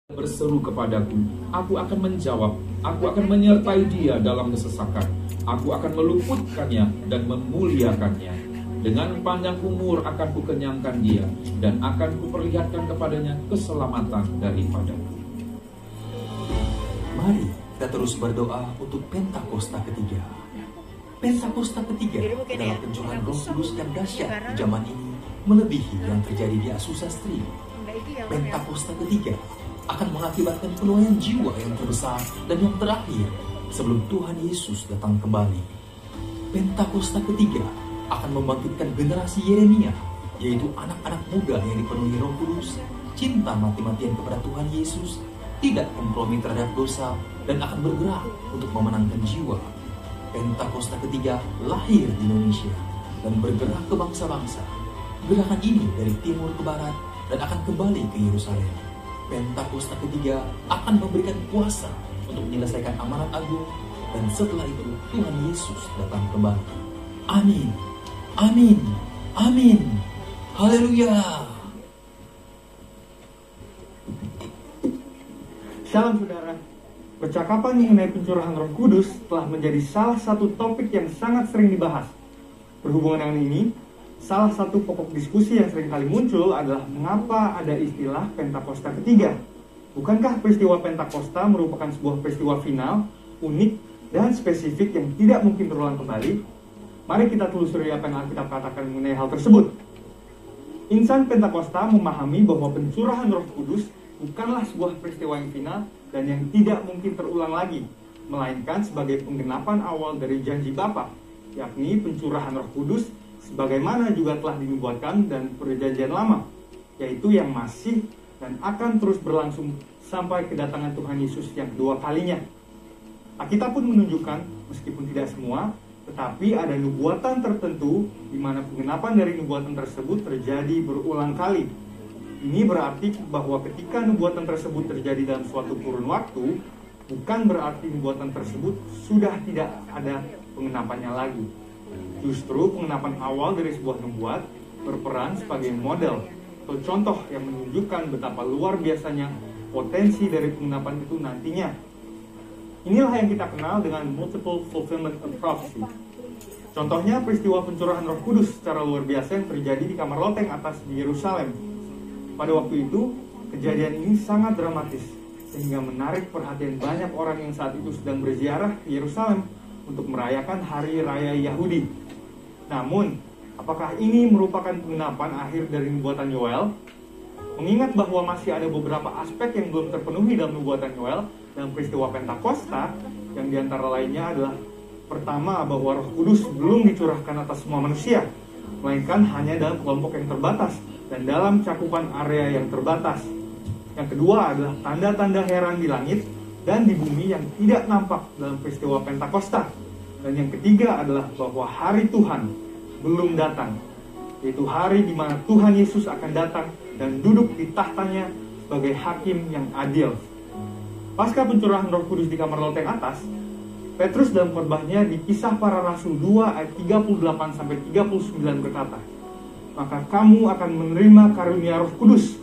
berseru kepadaku, aku akan menjawab, aku akan menyertai dia dalam kesesakan, aku akan meluputkannya dan memuliakannya. Dengan panjang umur akan kukenyangkan dia, dan akan kuperlihatkan kepadanya keselamatan daripadaku. Mari kita terus berdoa untuk Pentakosta ketiga. Pentakosta ketiga adalah pencurahan Roh Kudus yang dahsyat di zaman ini, melebihi yang terjadi di Azusa Street. Pentakosta ketiga akan mengakibatkan penuaian jiwa yang terbesar dan yang terakhir sebelum Tuhan Yesus datang kembali. Pentakosta ketiga akan membangkitkan generasi Yeremia, yaitu anak-anak muda yang dipenuhi Roh Kudus, cinta mati-matian kepada Tuhan Yesus, tidak kompromi terhadap dosa, dan akan bergerak untuk memenangkan jiwa. Pentakosta ketiga lahir di Indonesia dan bergerak ke bangsa-bangsa. Gerakan ini dari timur ke barat dan akan kembali ke Yerusalem. Pentakosta ketiga akan memberikan kuasa untuk menyelesaikan amanat agung, dan setelah itu Tuhan Yesus datang kembali. Amin, amin, amin. Haleluya. Shalom saudara. Percakapan mengenai pencurahan Roh Kudus telah menjadi salah satu topik yang sangat sering dibahas. Berhubungan dengan ini, salah satu pokok diskusi yang sering kali muncul adalah mengapa ada istilah Pentakosta ketiga. Bukankah peristiwa Pentakosta merupakan sebuah peristiwa final, unik, dan spesifik yang tidak mungkin terulang kembali? Mari kita telusuri apa yang Alkitab katakan mengenai hal tersebut. Insan Pentakosta memahami bahwa pencurahan Roh Kudus bukanlah sebuah peristiwa yang final dan yang tidak mungkin terulang lagi, melainkan sebagai penggenapan awal dari janji Bapa, yakni pencurahan Roh Kudus sebagaimana juga telah dinubuatkan dan perjanjian lama, yaitu yang masih dan akan terus berlangsung sampai kedatangan Tuhan Yesus yang kedua kalinya. Alkitab pun menunjukkan, meskipun tidak semua, tetapi ada nubuatan tertentu di mana penggenapan dari nubuatan tersebut terjadi berulang kali. Ini berarti bahwa ketika nubuatan tersebut terjadi dalam suatu kurun waktu, bukan berarti nubuatan tersebut sudah tidak ada pengenapannya lagi. Justru pengenapan awal dari sebuah nubuat berperan sebagai model atau contoh yang menunjukkan betapa luar biasanya potensi dari pengenapan itu nantinya. Inilah yang kita kenal dengan multiple fulfillment of prophecy. Contohnya peristiwa pencurahan Roh Kudus secara luar biasa yang terjadi di kamar loteng atas di Yerusalem. Pada waktu itu, kejadian ini sangat dramatis, sehingga menarik perhatian banyak orang yang saat itu sedang berziarah ke Yerusalem untuk merayakan Hari Raya Yahudi. Namun, apakah ini merupakan pengenapan akhir dari nubuatan Yoel? Mengingat bahwa masih ada beberapa aspek yang belum terpenuhi dalam nubuatan Yoel dalam peristiwa Pentakosta, yang diantara lainnya adalah pertama, bahwa Roh Kudus belum dicurahkan atas semua manusia, melainkan hanya dalam kelompok yang terbatas dan dalam cakupan area yang terbatas. Yang kedua adalah tanda-tanda heran di langit dan di bumi yang tidak nampak dalam peristiwa Pentakosta. Dan yang ketiga adalah bahwa hari Tuhan belum datang, yaitu hari di mana Tuhan Yesus akan datang dan duduk di tahtanya sebagai hakim yang adil. Pasca pencurahan Roh Kudus di kamar loteng atas, Petrus dalam khotbahnya di Kisah Para Rasul 2 ayat 38-39 berkata, "Maka kamu akan menerima karunia Roh Kudus,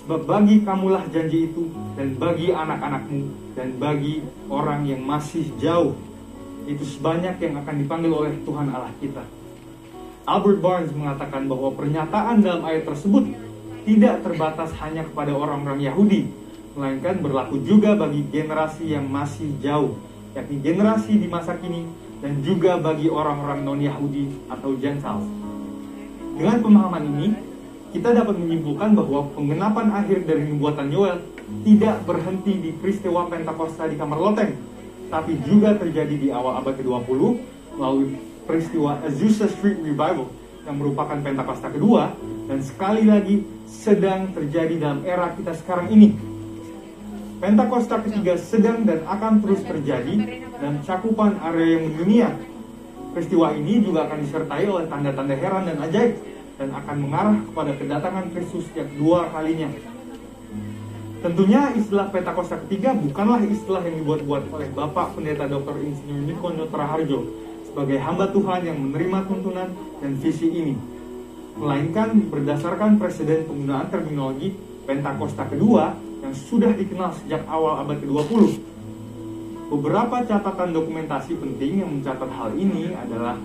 sebab bagi kamulah janji itu, dan bagi anak-anakmu, dan bagi orang yang masih jauh, itu sebanyak yang akan dipanggil oleh Tuhan Allah kita." Albert Barnes mengatakan bahwa pernyataan dalam ayat tersebut tidak terbatas hanya kepada orang-orang Yahudi, melainkan berlaku juga bagi generasi yang masih jauh, yakni generasi di masa kini, dan juga bagi orang-orang non-Yahudi atau Gentiles. Dengan pemahaman ini, kita dapat menyimpulkan bahwa penggenapan akhir dari nubuatan Yoel tidak berhenti di peristiwa Pentakosta di kamar loteng, tapi juga terjadi di awal abad ke-20 melalui peristiwa Azusa Street Revival yang merupakan Pentakosta kedua, dan sekali lagi sedang terjadi dalam era kita sekarang ini. Pentakosta ketiga sedang dan akan terus terjadi dalam cakupan area yang mendunia. Peristiwa ini juga akan disertai oleh tanda-tanda heran dan ajaib, dan akan mengarah kepada kedatangan Kristus yang kedua kalinya. Tentunya istilah Pentakosta ketiga bukanlah istilah yang dibuat-buat oleh Bapak Pendeta Dr. Insinyur Niko Nyotraharjo sebagai hamba Tuhan yang menerima tuntunan dan visi ini, melainkan berdasarkan presiden penggunaan terminologi Pentakosta kedua yang sudah dikenal sejak awal abad ke-20. Beberapa catatan dokumentasi penting yang mencatat hal ini adalah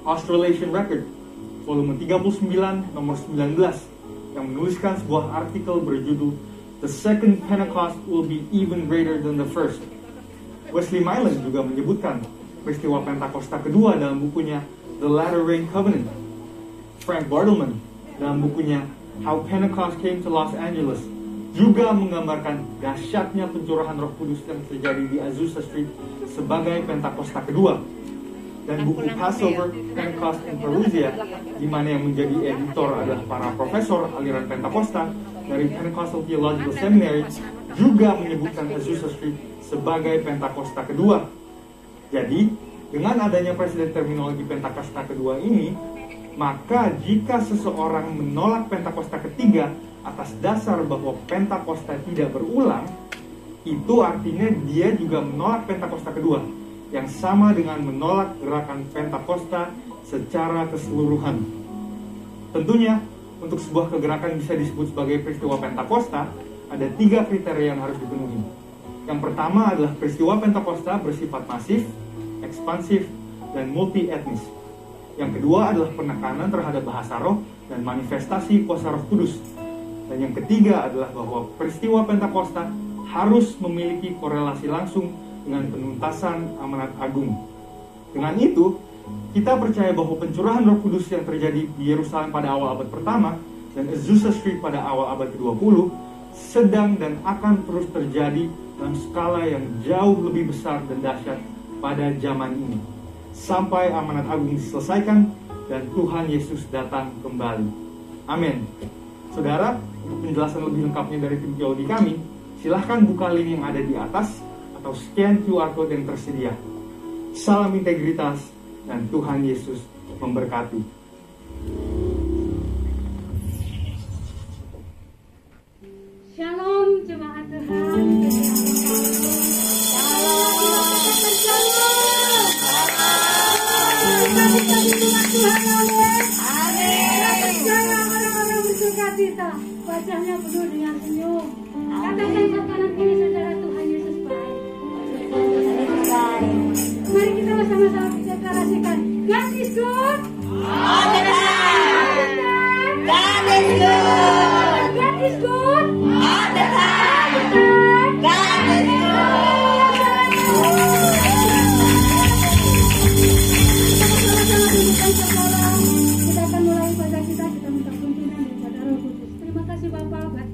Australasian Record, volume 39, nomor 19, yang menuliskan sebuah artikel berjudul The Second Pentecost Will Be Even Greater Than the First. Wesley Mylan juga menyebutkan peristiwa Pentakosta kedua dalam bukunya The Latter Rain Covenant. Frank Bartleman dalam bukunya How Pentecost Came to Los Angeles juga menggambarkan dahsyatnya pencurahan Roh Kudus yang terjadi di Azusa Street sebagai Pentakosta kedua. Dan buku Passover, Pentecost and Perusia, di mana yang menjadi editor adalah para profesor aliran Pentakosta dari Pentecostal Theological Seminary, juga menyebutkan Azusa Street sebagai Pentakosta kedua. Jadi, dengan adanya presiden terminologi Pentakosta kedua ini, maka jika seseorang menolak Pentakosta ketiga atas dasar bahwa Pentakosta tidak berulang, itu artinya dia juga menolak Pentakosta kedua, yang sama dengan menolak gerakan Pentakosta secara keseluruhan. Tentunya, untuk sebuah kegerakan bisa disebut sebagai peristiwa Pentakosta, ada 3 kriteria yang harus dipenuhi. Yang pertama adalah peristiwa Pentakosta bersifat masif, ekspansif, dan multi-etnis. Yang kedua adalah penekanan terhadap bahasa roh dan manifestasi kuasa Roh Kudus. Dan yang ketiga adalah bahwa peristiwa Pentakosta harus memiliki korelasi langsung dengan penuntasan amanat agung. Dengan itu, kita percaya bahwa pencurahan Roh Kudus yang terjadi di Yerusalem pada awal abad pertama dan Azusa Street pada awal abad ke-20 sedang dan akan terus terjadi dalam skala yang jauh lebih besar dan dahsyat pada zaman ini, sampai amanat agung diselesaikan dan Tuhan Yesus datang kembali. Amin. Saudara, untuk penjelasan lebih lengkapnya dari tim teologi kami, silahkan buka link yang ada di atas atau scan QR code yang tersedia. Salam integritas dan Tuhan Yesus memberkati. Shalom jemaat Tuhan. Cita, wajahnya penuh dengan senyum. Katakan kanan kiri saudara, Tuhan Yesus baik. Mari kita bersama-sama deklarasikan, God is good. All the time. God is good. God is good. All the time. God is good. Kita akan mulai ibadah kita minta tuntunan daripada Roh Kudus. Terima kasih Bapak buat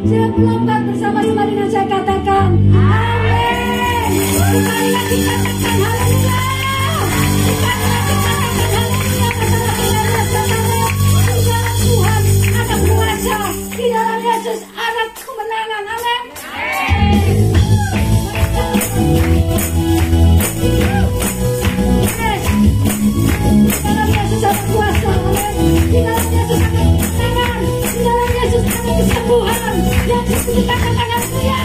Siap melompat bersama-sama dengan saya katakan amin. Sekali lagi katakan haleluya. Sekali lagi katakan haleluya. Di dalam Tuhan ada kuasa, di dalam Yesus ada kemenangan. Amin. Di dalam Yesus ada kuasa. Di dalam Yesus ada kemenangan. Di dalam Yesus ada kesembuhan. Yang disebutkan haleluya.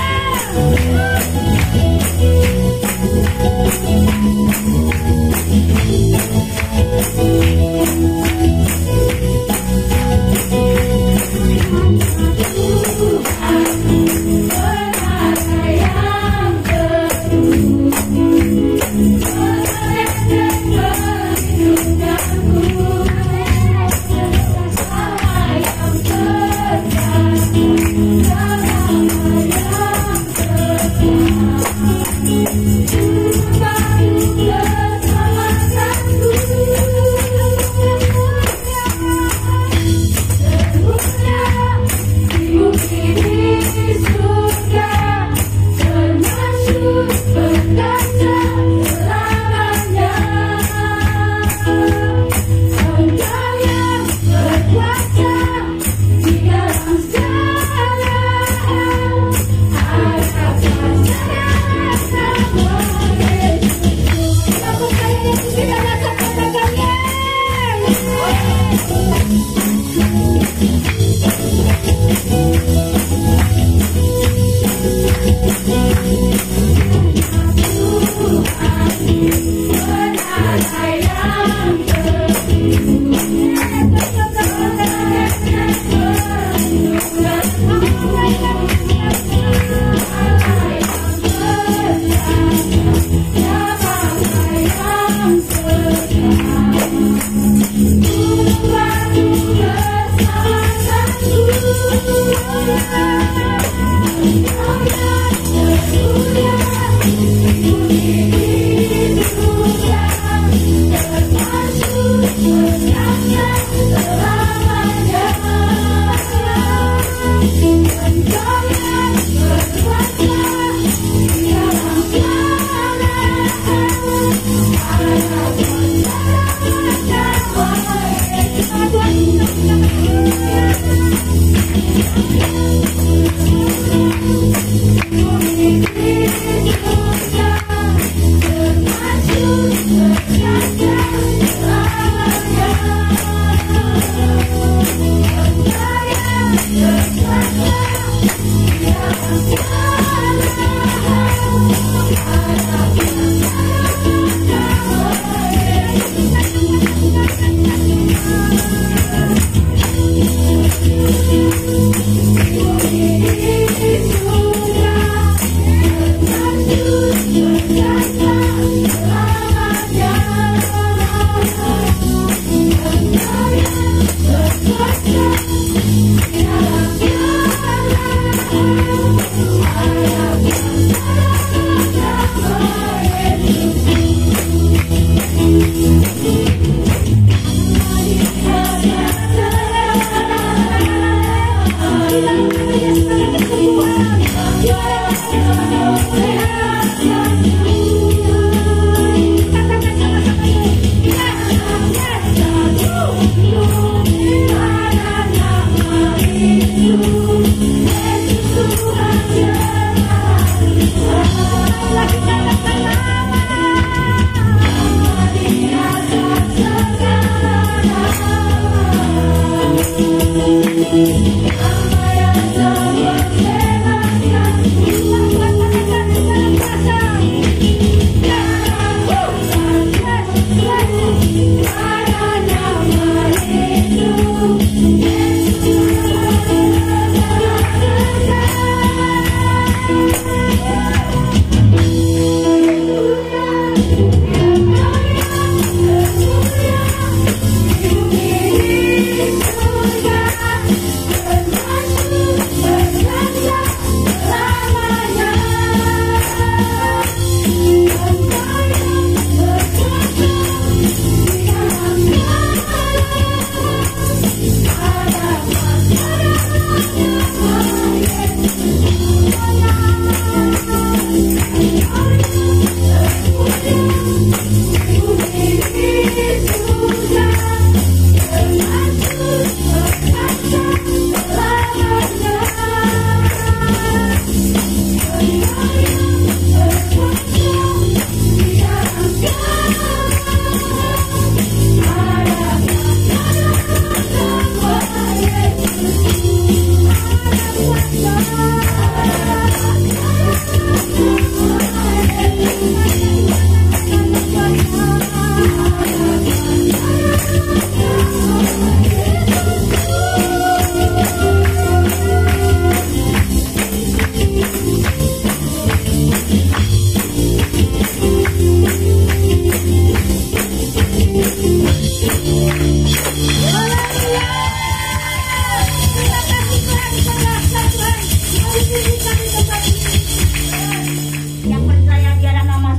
Yang percaya dia ada nama,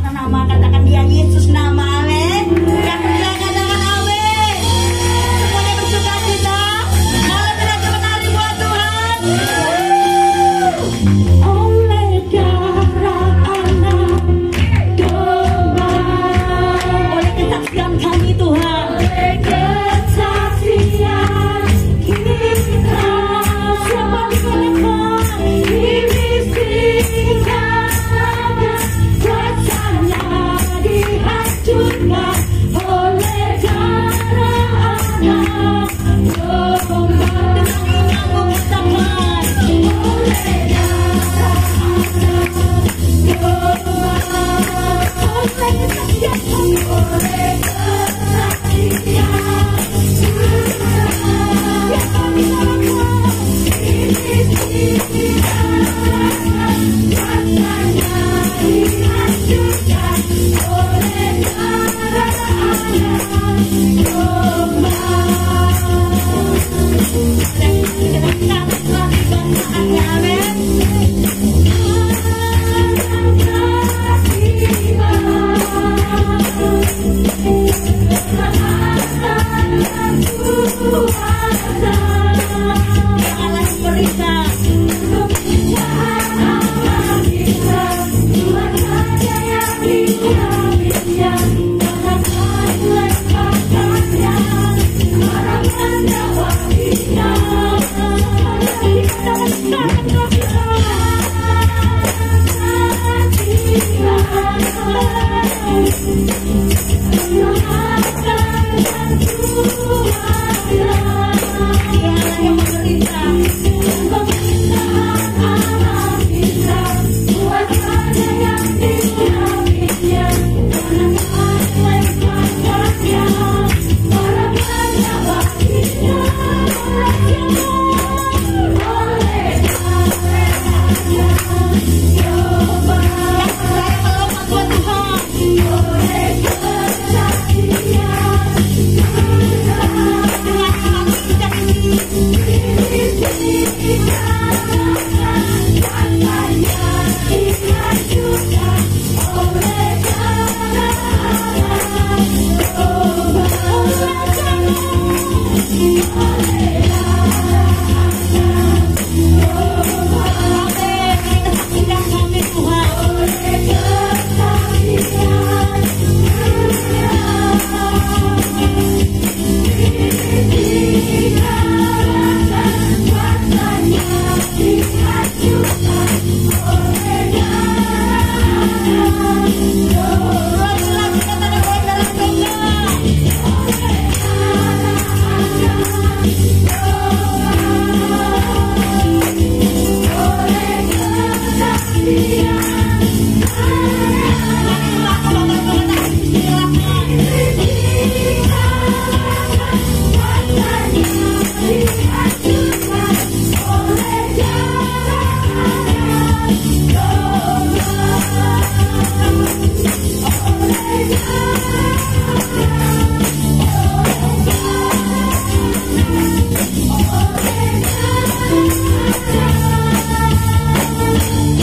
katakan dia Yesus nama, amin. Yang percaya katakan amin. Semuanya bersuka cita. Malam ini kita menari buat Tuhan. Oleh darah anak domba, Oleh kesaksian kami Tuhan. oleh kesaksian kita, siapa dikenalkan dibisikkan kuasanya dihancurkan oleh darah anak domba. Aku katakan Oleh darah anak domba, oleh kesaksian, oleh kesaksian siapa dikenalkan dibisikkan kuasanya dihancurkan oleh darah anak domba.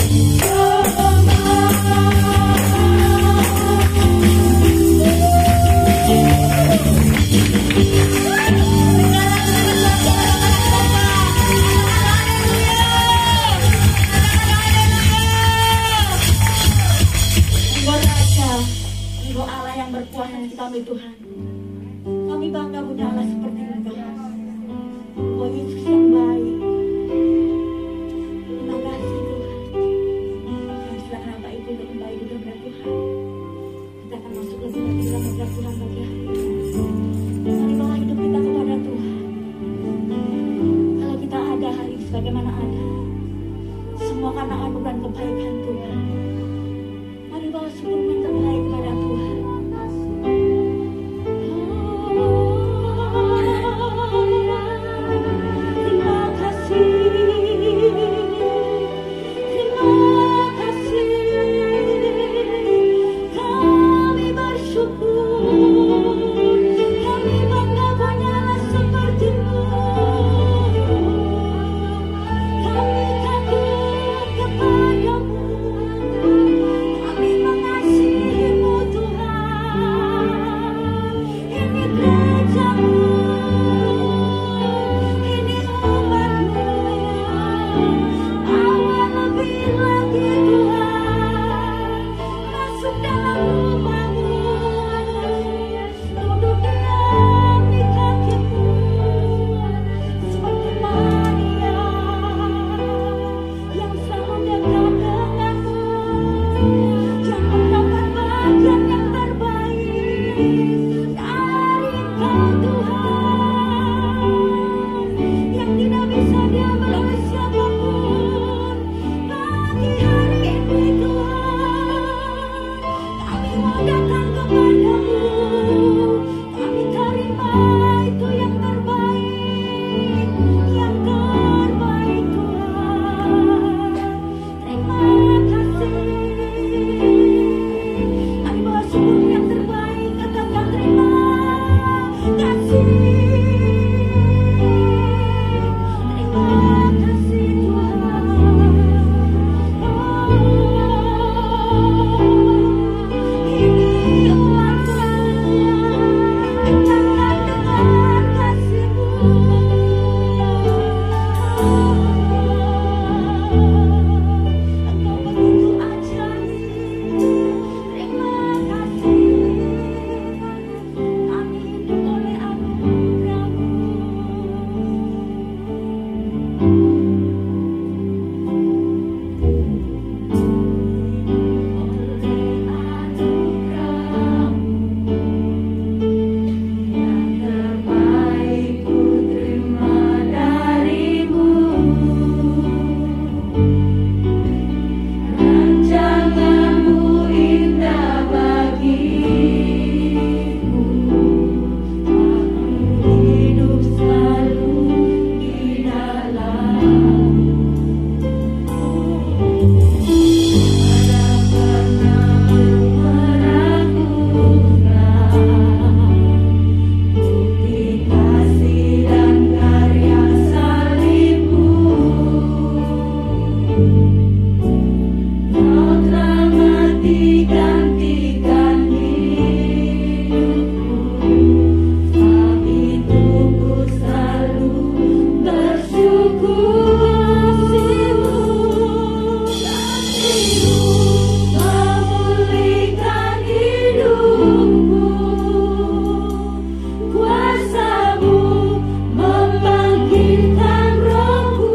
kami Tuhan. Kami bangga punya Allah seperti Engkau. Oh Yesus yang baik. Terima kasih Tuhan. Kami silakan Bapak Ibu untuk kembali duduk kepada Tuhan. Kita akan masuk lebih lagi dalam hadirat Tuhan bagi hari ini. Mari bawa hidup kita kepada Tuhan. Kalau kita ada hari ini sebagaimana ada, semua karena anugerah dan kebaikan Tuhan. Mari bawa syukur yang terbaik kepada Tuhan. Kami takut Kuasamu membangkitkan rohku.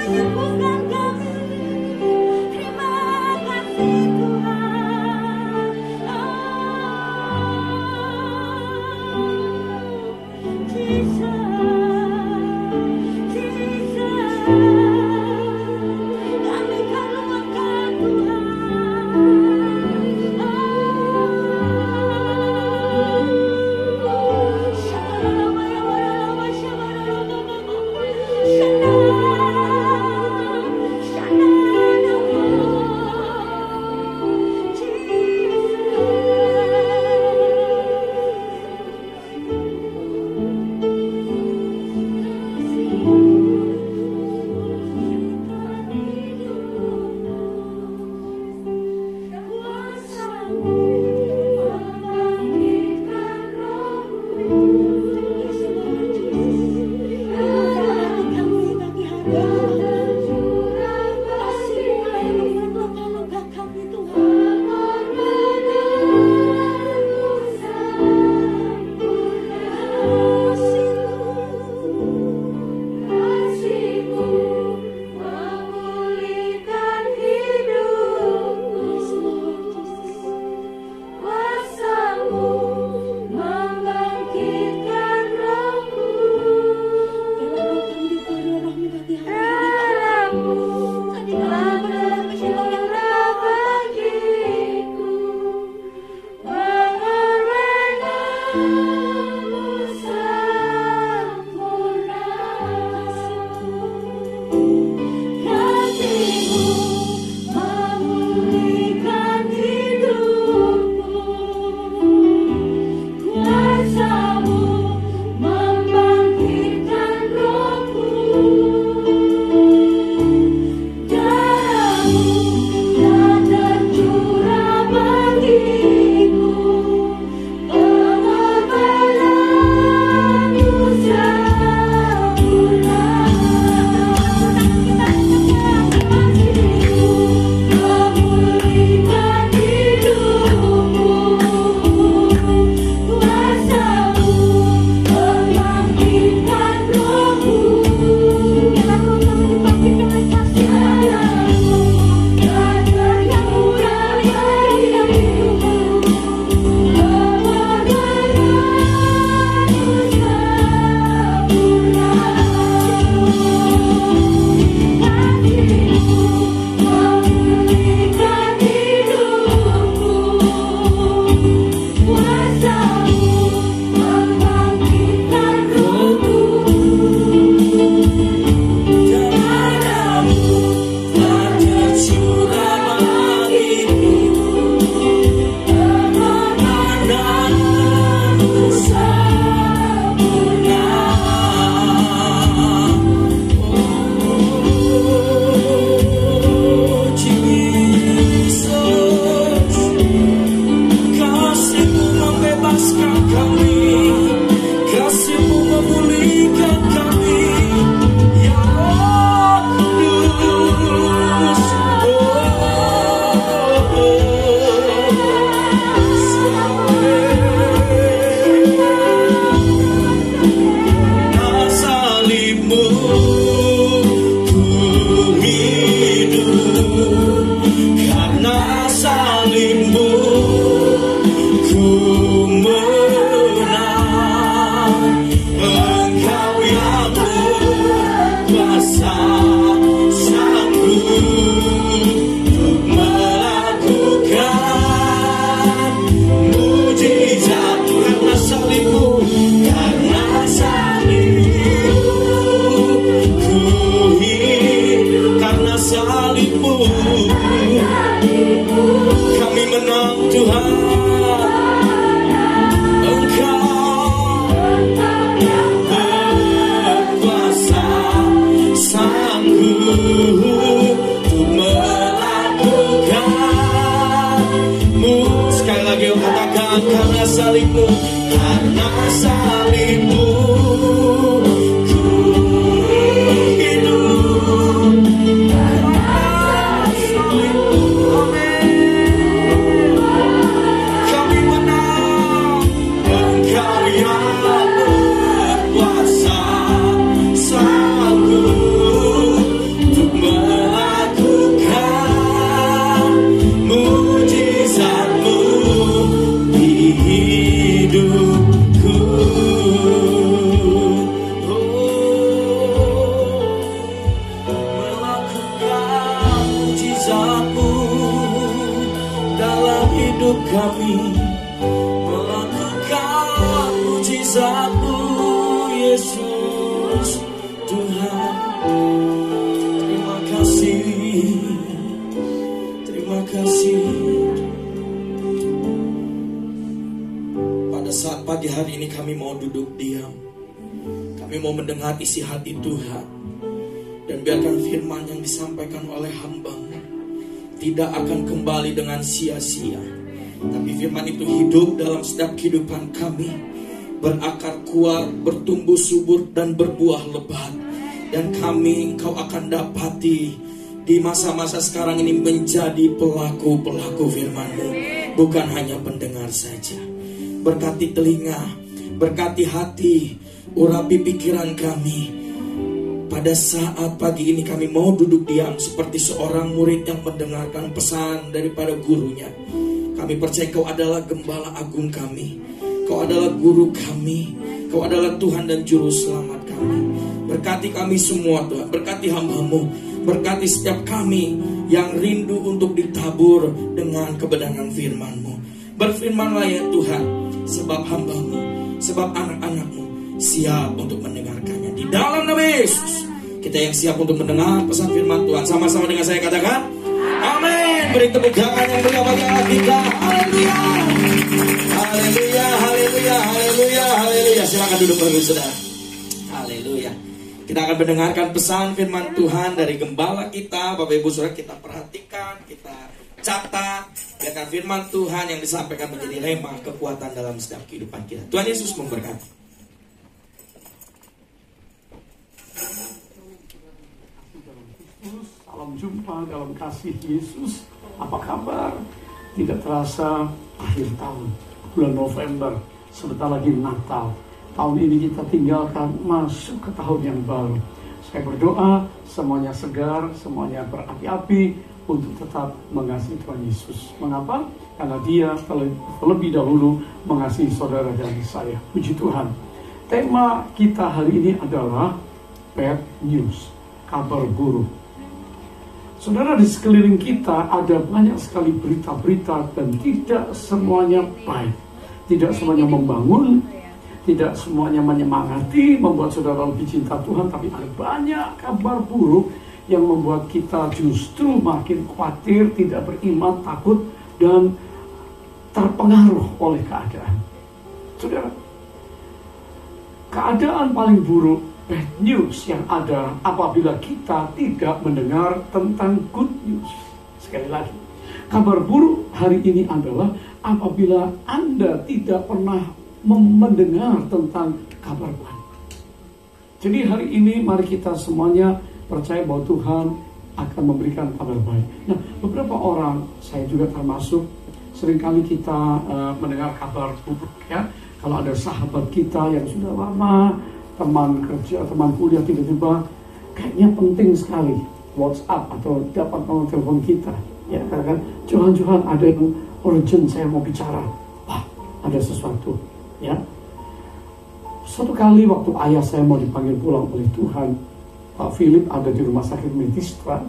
menyembuhkan kami. Terima kasih Tuhan. Jesus, kami karuakan salibmu, karena salibmu ku hidup. Karena salibmu, amin, kami menang. Engkau yang berkuasa, sanggup hidup kami, melakukan mujizat-Mu, Yesus Tuhan. Terima kasih, terima kasih. Pada saat pagi hari ini kami mau duduk diam, kami mau mendengar isi hati Tuhan. Dan biarkan firman yang disampaikan oleh hamba-Mu tidak akan kembali dengan sia-sia, tapi firman itu hidup dalam setiap kehidupan kami, berakar kuat, bertumbuh subur, dan berbuah lebat. Dan kami Engkau akan dapati di masa-masa sekarang ini menjadi pelaku-pelaku firman-Mu, bukan hanya pendengar saja. Berkati telinga, berkati hati, urapi pikiran kami. Pada saat pagi ini kami mau duduk diam seperti seorang murid yang mendengarkan pesan daripada gurunya. Kami percaya Kau adalah gembala agung kami, Kau adalah guru kami, Kau adalah Tuhan dan Juru Selamat kami. Berkati kami semua Tuhan, berkati hamba-Mu, berkati setiap kami yang rindu untuk ditabur dengan kebenaran firman-Mu. Berfirmanlah ya Tuhan, sebab hamba-Mu, sebab anak-anak-Mu siap untuk mendengarkannya. Di dalam nama Yesus, kita yang siap untuk mendengar pesan firman Tuhan. Sama-sama dengan saya katakan, amin. Beri tepuk tangan yang meriah bagi Allah kita. Haleluya, haleluya, haleluya, haleluya, haleluya. Silakan duduk Bapak Saudara. Haleluya. Kita akan mendengarkan pesan firman Tuhan dari gembala kita. Bapak Ibu Saudara, kita perhatikan, kita catat, biarkan firman Tuhan yang disampaikan menjadi rema kekuatan dalam setiap kehidupan kita. Tuhan Yesus memberkati. Salam jumpa dalam kasih Yesus. Apa kabar? Tidak terasa akhir tahun, bulan November, sebentar lagi Natal. Tahun ini kita tinggalkan masuk ke tahun yang baru. Saya berdoa semuanya segar, semuanya berapi-api untuk tetap mengasihi Tuhan Yesus. Mengapa? Karena Dia terlebih dahulu mengasihi saudara dan saya. Puji Tuhan. Tema kita hari ini adalah bad news, kabar buruk. Saudara, di sekeliling kita ada banyak sekali berita-berita dan tidak semuanya baik. Tidak semuanya membangun, tidak semuanya menyemangati, membuat saudara lebih cinta Tuhan. Tapi ada banyak kabar buruk yang membuat kita justru makin khawatir, tidak beriman, takut, dan terpengaruh oleh keadaan. Saudara, keadaan paling buruk, bad news yang ada apabila kita tidak mendengar tentang good news. Sekali lagi, kabar buruk hari ini adalah apabila Anda tidak pernah mendengar tentang kabar baik. Jadi hari ini mari kita semuanya percaya bahwa Tuhan akan memberikan kabar baik. Nah, beberapa orang, saya juga termasuk, seringkali kita mendengar kabar buruk ya. Kalau ada sahabat kita yang sudah lama, teman kerja, teman kuliah, tiba-tiba kayaknya penting sekali WhatsApp atau dapat nomor telepon kita. Ya, katakan, Johan, ada yang urgent, saya mau bicara. Wah, ada sesuatu. Ya, suatu kali waktu ayah saya mau dipanggil pulang oleh Tuhan, Pak Philip ada di rumah sakit Medistra,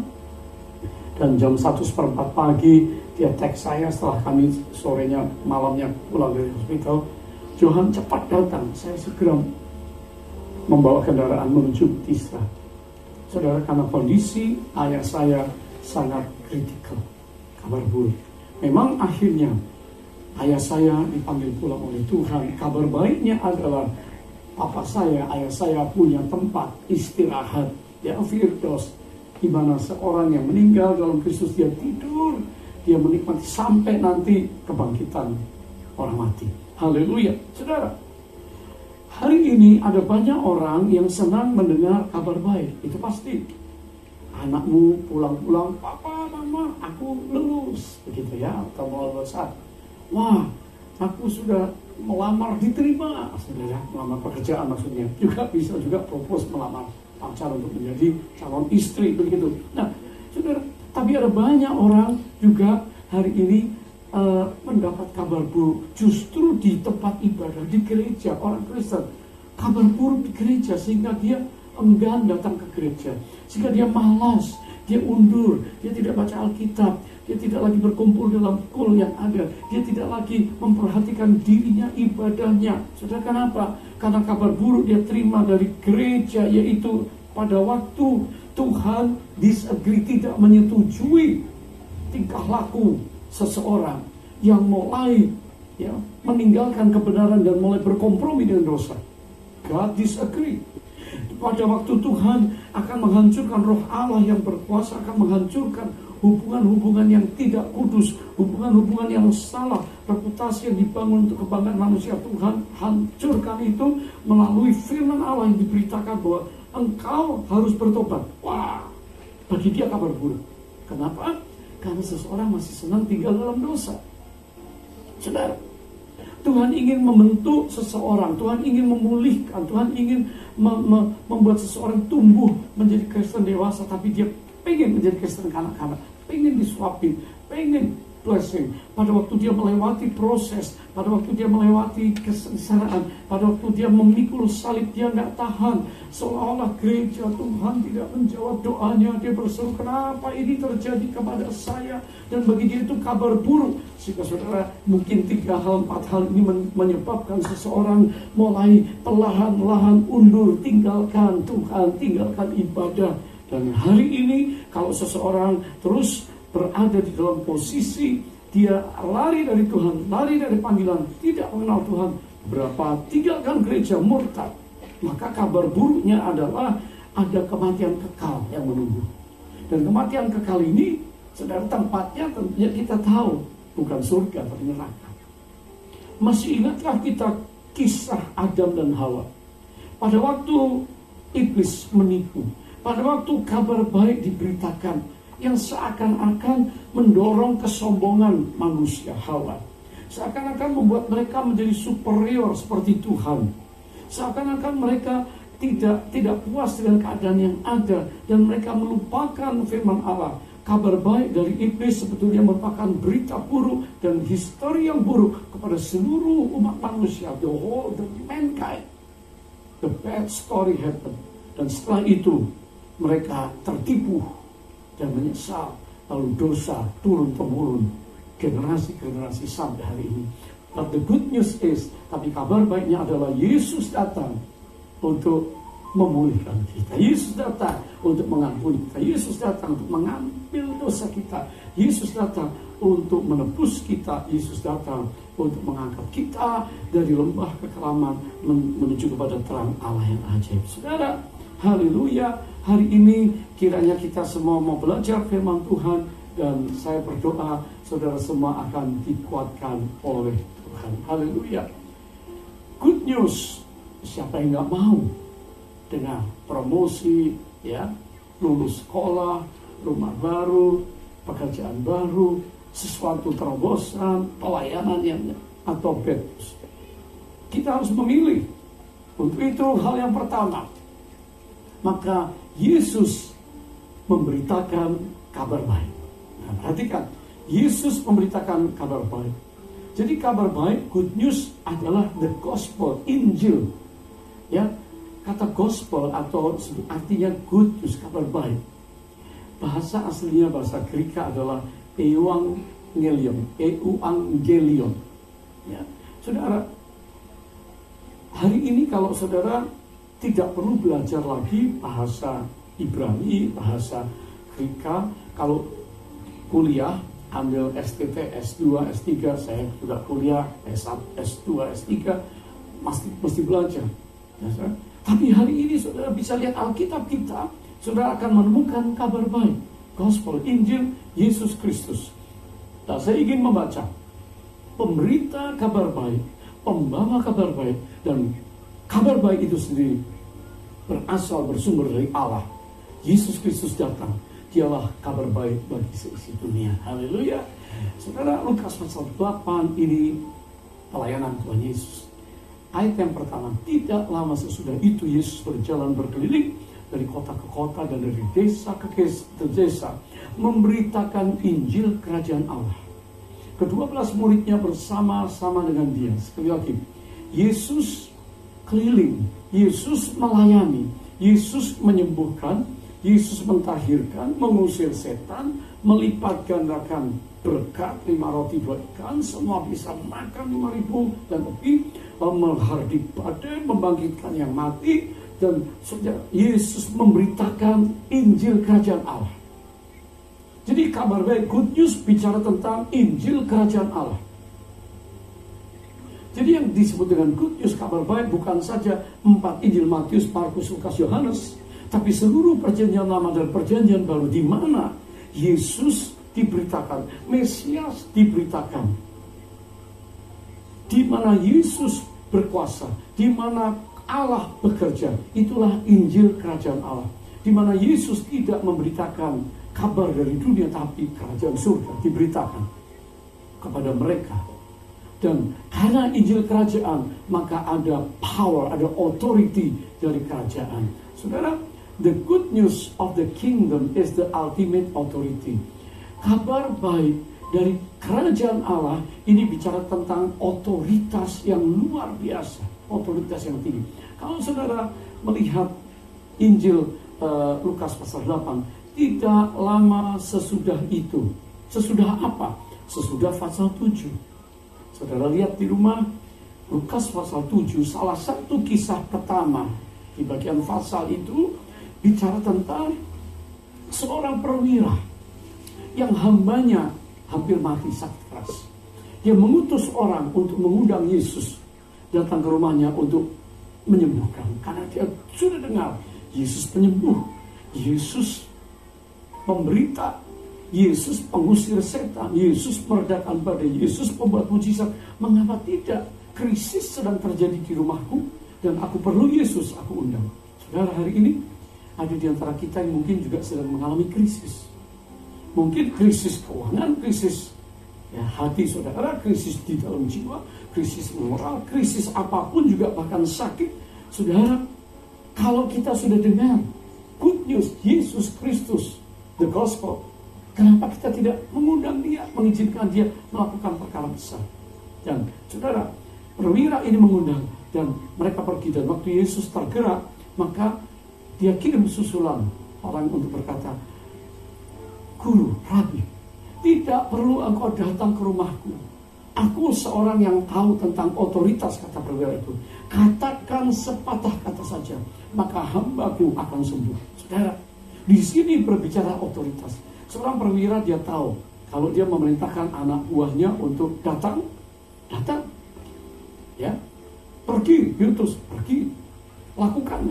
dan jam 1:04 pagi dia teks saya setelah kami sorenya, malamnya pulang dari hospital. Johan, cepat datang, saya segera membawa kendaraan menuju Medistra. Saudara, karena kondisi ayah saya sangat kritikal, kabar buruk. Memang akhirnya ayah saya dipanggil pulang oleh Tuhan. Kabar baiknya adalah ayah saya punya tempat istirahat, ya, Firdaus, di mana seorang yang meninggal dalam Kristus dia tidur, dia menikmati sampai nanti kebangkitan orang mati. Haleluya. Saudara, hari ini ada banyak orang yang senang mendengar kabar baik. Itu pasti. Anakmu pulang-pulang, papa, mama, aku lulus, begitu ya, atau mau WhatsApp. Wah, aku sudah melamar, diterima. Saudara, melamar pekerjaan maksudnya. Juga bisa juga propose melamar pacar untuk menjadi calon istri, begitu. Nah, saudara, tapi ada banyak orang juga hari ini mendapat kabar buruk justru di tempat ibadah, di gereja, orang Kristen. Kabar buruk di gereja sehingga dia enggan datang ke gereja, sehingga dia malas, Dia undur, dia tidak baca Alkitab, dia tidak lagi berkumpul dalam kul yang ada, dia tidak lagi memperhatikan dirinya, ibadahnya. Saudara, kenapa? Karena kabar buruk dia terima dari gereja, yaitu pada waktu Tuhan disagree, tidak menyetujui tingkah laku seseorang yang mulai meninggalkan kebenaran dan mulai berkompromi dengan dosa. God disagree. Pada waktu Tuhan akan menghancurkan roh Allah yang berkuasa, akan menghancurkan hubungan-hubungan yang tidak kudus, hubungan-hubungan yang salah, reputasi yang dibangun untuk kebanggaan manusia. Tuhan hancurkan itu melalui firman Allah yang diberitakan bahwa engkau harus bertobat. Wah, bagi dia kabar buruk. Kenapa? Karena seseorang masih senang tinggal dalam dosa. Saudara, Tuhan ingin membentuk seseorang, Tuhan ingin memulihkan, Tuhan ingin membuat seseorang tumbuh menjadi Kristen dewasa, tapi dia pengen menjadi Kristen kanak-kanak, pengen disuapin, pengen blessing. Pada waktu dia melewati proses, pada waktu dia melewati kesengsaraan, pada waktu dia memikul salib, dia nggak tahan. Seolah-olah gereja Tuhan tidak menjawab doanya. Dia berseru, kenapa ini terjadi kepada saya? Dan bagi dia itu kabar buruk. Sehingga saudara, mungkin 3 hal, 4 hal ini menyebabkan seseorang mulai perlahan-lahan undur, tinggalkan Tuhan, tinggalkan ibadah. Dan hari ini kalau seseorang terus berada di dalam posisi dia lari dari Tuhan, lari dari panggilan, tidak mengenal Tuhan, berapa tinggalkan gereja, murtad, maka kabar buruknya adalah ada kematian kekal yang menunggu. Dan kematian kekal ini, saudara, tempatnya tentunya kita tahu, bukan surga tapi neraka. Masih ingatkah kita kisah Adam dan Hawa? Pada waktu iblis menipu, pada waktu kabar baik diberitakan, yang seakan-akan mendorong kesombongan manusia Hawa, seakan-akan membuat mereka menjadi superior seperti Tuhan, seakan-akan mereka tidak puas dengan keadaan yang ada, dan mereka melupakan firman Allah. Kabar baik dari iblis sebetulnya merupakan berita buruk dan histori yang buruk kepada seluruh umat manusia, the mankind. The bad story happened, dan setelah itu mereka tertipu dan menyesal, lalu dosa turun-temurun generasi-generasi sampai hari ini. But the good news is, tapi kabar baiknya adalah Yesus datang untuk memulihkan kita. Yesus datang untuk mengampuni kita. Yesus datang untuk mengambil dosa kita. Yesus datang untuk menebus kita. Yesus datang untuk mengangkat kita dari lembah kekelaman menuju kepada terang Allah yang ajaib. Saudara, haleluya. Hari ini kiranya kita semua mau belajar firman Tuhan, dan saya berdoa saudara semua akan dikuatkan oleh Tuhan. Haleluya. Good news. Siapa yang gak mau dengar promosi, lulus sekolah, rumah baru, pekerjaan baru, sesuatu terobosan, pelayanan yang atau bed. Kita harus memilih. Untuk itu hal yang pertama, maka Yesus memberitakan kabar baik. Nah, perhatikan, Yesus memberitakan kabar baik. Jadi kabar baik, good news adalah the gospel, Injil. Kata gospel atau artinya good news, kabar baik. Bahasa aslinya, bahasa Greka adalah euangelion. Saudara, hari ini kalau saudara tidak perlu belajar lagi bahasa Ibrani, bahasa Greka. Kalau kuliah, ambil STT, S2, S3, saya juga kuliah S1, S2, S3, mesti belajar. Tapi hari ini saudara bisa lihat Alkitab kita, saudara akan menemukan kabar baik, Gospel, Injil, Yesus Kristus. Nah, saya ingin membaca pemberita kabar baik, pembawa kabar baik, dan kabar baik itu sendiri bersumber dari Allah. Yesus Kristus datang, dialah kabar baik bagi seisi dunia. Haleluya. Saudara, Lukas pasal 8 ini pelayanan Tuhan Yesus. Ayat yang pertama, tidak lama sesudah itu Yesus berjalan berkeliling dari kota ke kota dan dari desa ke desa, memberitakan Injil kerajaan Allah. Ke-12 muridnya bersama-sama dengan dia. Sekali lagi, Yesus keliling, Yesus melayani, Yesus menyembuhkan, Yesus mentahirkan, mengusir setan, melipat gandakan berkat, 5 roti 2 ikan, semua bisa makan 5.000 dan lebih, menghardik badai, membangkitkan yang mati, dan Yesus memberitakan Injil Kerajaan Allah. Jadi kabar baik, good news, bicara tentang Injil Kerajaan Allah. Jadi yang disebut dengan good news, kabar baik, bukan saja 4 Injil Matius, Markus, Lukas, Yohanes, tapi seluruh perjanjian lama dan perjanjian baru, di mana Yesus diberitakan, Mesias diberitakan, di mana Yesus berkuasa, di mana Allah bekerja. Itulah Injil Kerajaan Allah, di mana Yesus tidak memberitakan kabar dari dunia, tapi kerajaan surga diberitakan kepada mereka. Dan karena Injil Kerajaan, maka ada power, ada authority dari kerajaan. Saudara, the good news of the kingdom is the ultimate authority. Kabar baik dari kerajaan Allah ini bicara tentang otoritas yang luar biasa, otoritas yang tinggi. Kalau saudara melihat Injil Lukas pasal 8, tidak lama sesudah itu. Sesudah apa? Sesudah pasal 7. Saudara lihat di rumah, Lukas pasal 7, salah satu kisah pertama di bagian pasal itu bicara tentang seorang perwira yang hambanya hampir mati sakit keras. Dia mengutus orang untuk mengundang Yesus datang ke rumahnya untuk menyembuhkan, karena dia sudah dengar Yesus penyembuh, Yesus pemberita, Yesus pengusir setan, Yesus meredakan badai, Yesus pembuat mujizat. Mengapa tidak? Krisis sedang terjadi di rumahku dan aku perlu Yesus, aku undang. Saudara, hari ini ada di antara kita yang mungkin juga sedang mengalami krisis. Mungkin krisis keuangan, krisis hati saudara, krisis di dalam jiwa, krisis moral, krisis apapun juga, bahkan sakit. Saudara, kalau kita sudah dengar good news, Yesus Kristus, the gospel, kenapa kita tidak mengundang dia, mengizinkan dia melakukan perkara besar? Dan saudara, perwira ini mengundang dan mereka pergi. Dan waktu Yesus tergerak, maka dia kirim susulan orang untuk berkata, Guru, Rabi, tidak perlu engkau datang ke rumahku. Aku seorang yang tahu tentang otoritas, kata perwira itu. Katakan sepatah kata saja, maka hambaku akan sembuh. Saudara, di sini berbicara otoritas. Seorang perwira dia tahu kalau dia memerintahkan anak buahnya untuk datang, ya, pergi, diutus, pergi, lakukan.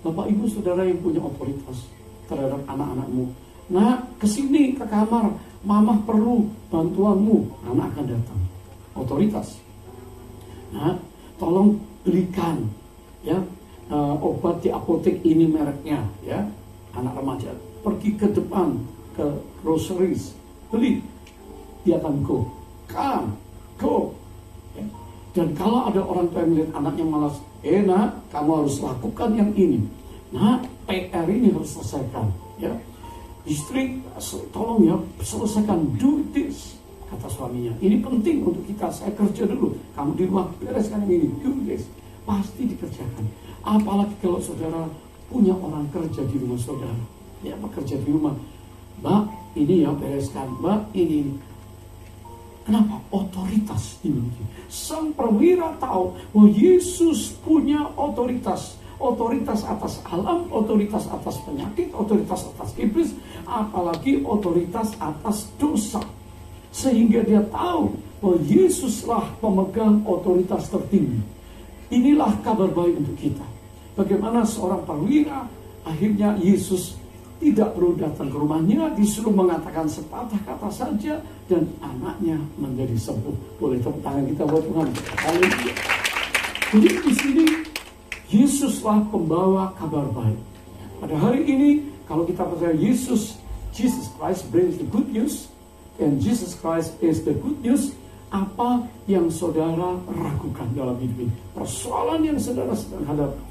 Bapak Ibu Saudara yang punya otoritas terhadap anak-anakmu, nah, kesini ke kamar, mama perlu bantuanmu, anak akan datang. Otoritas. Nah, tolong belikan, ya, obat di apotek ini mereknya, ya. Anak remaja pergi ke depan, ke groceries, beli, dia akan go. Ya. Dan kalau ada orang tua yang melihat anaknya malas, nak, kamu harus lakukan yang ini. Nah, PR ini harus selesaikan, ya. Istri, tolong ya, selesaikan, do this, kata suaminya. Ini penting untuk kita, saya kerja dulu, kamu di rumah bereskan yang ini, do this. Pasti dikerjakan. Apalagi kalau saudara punya orang kerja di rumah saudara, ya, bekerja di rumah. Mbak, ini ya bereskan, Mbak, ini. Kenapa? Otoritas dimiliki. Sang perwira tahu bahwa Yesus punya otoritas. Otoritas atas alam, otoritas atas penyakit, otoritas atas iblis, apalagi otoritas atas dosa. Sehingga dia tahu bahwa Yesuslah pemegang otoritas tertinggi. Inilah kabar baik untuk kita. Bagaimana seorang perwira, akhirnya Yesus tidak perlu datang ke rumahnya, disuruh mengatakan sepatah kata saja, dan anaknya menjadi sembuh. Boleh tepuk tangan kita buat Tuhan. Haleluya. Jadi di sini Yesuslah pembawa kabar baik. Pada hari ini, kalau kita percaya Jesus Christ brings the good news, and Jesus Christ is the good news, apa yang saudara ragukan dalam hidup ini? Persoalan yang saudara sedang hadapi.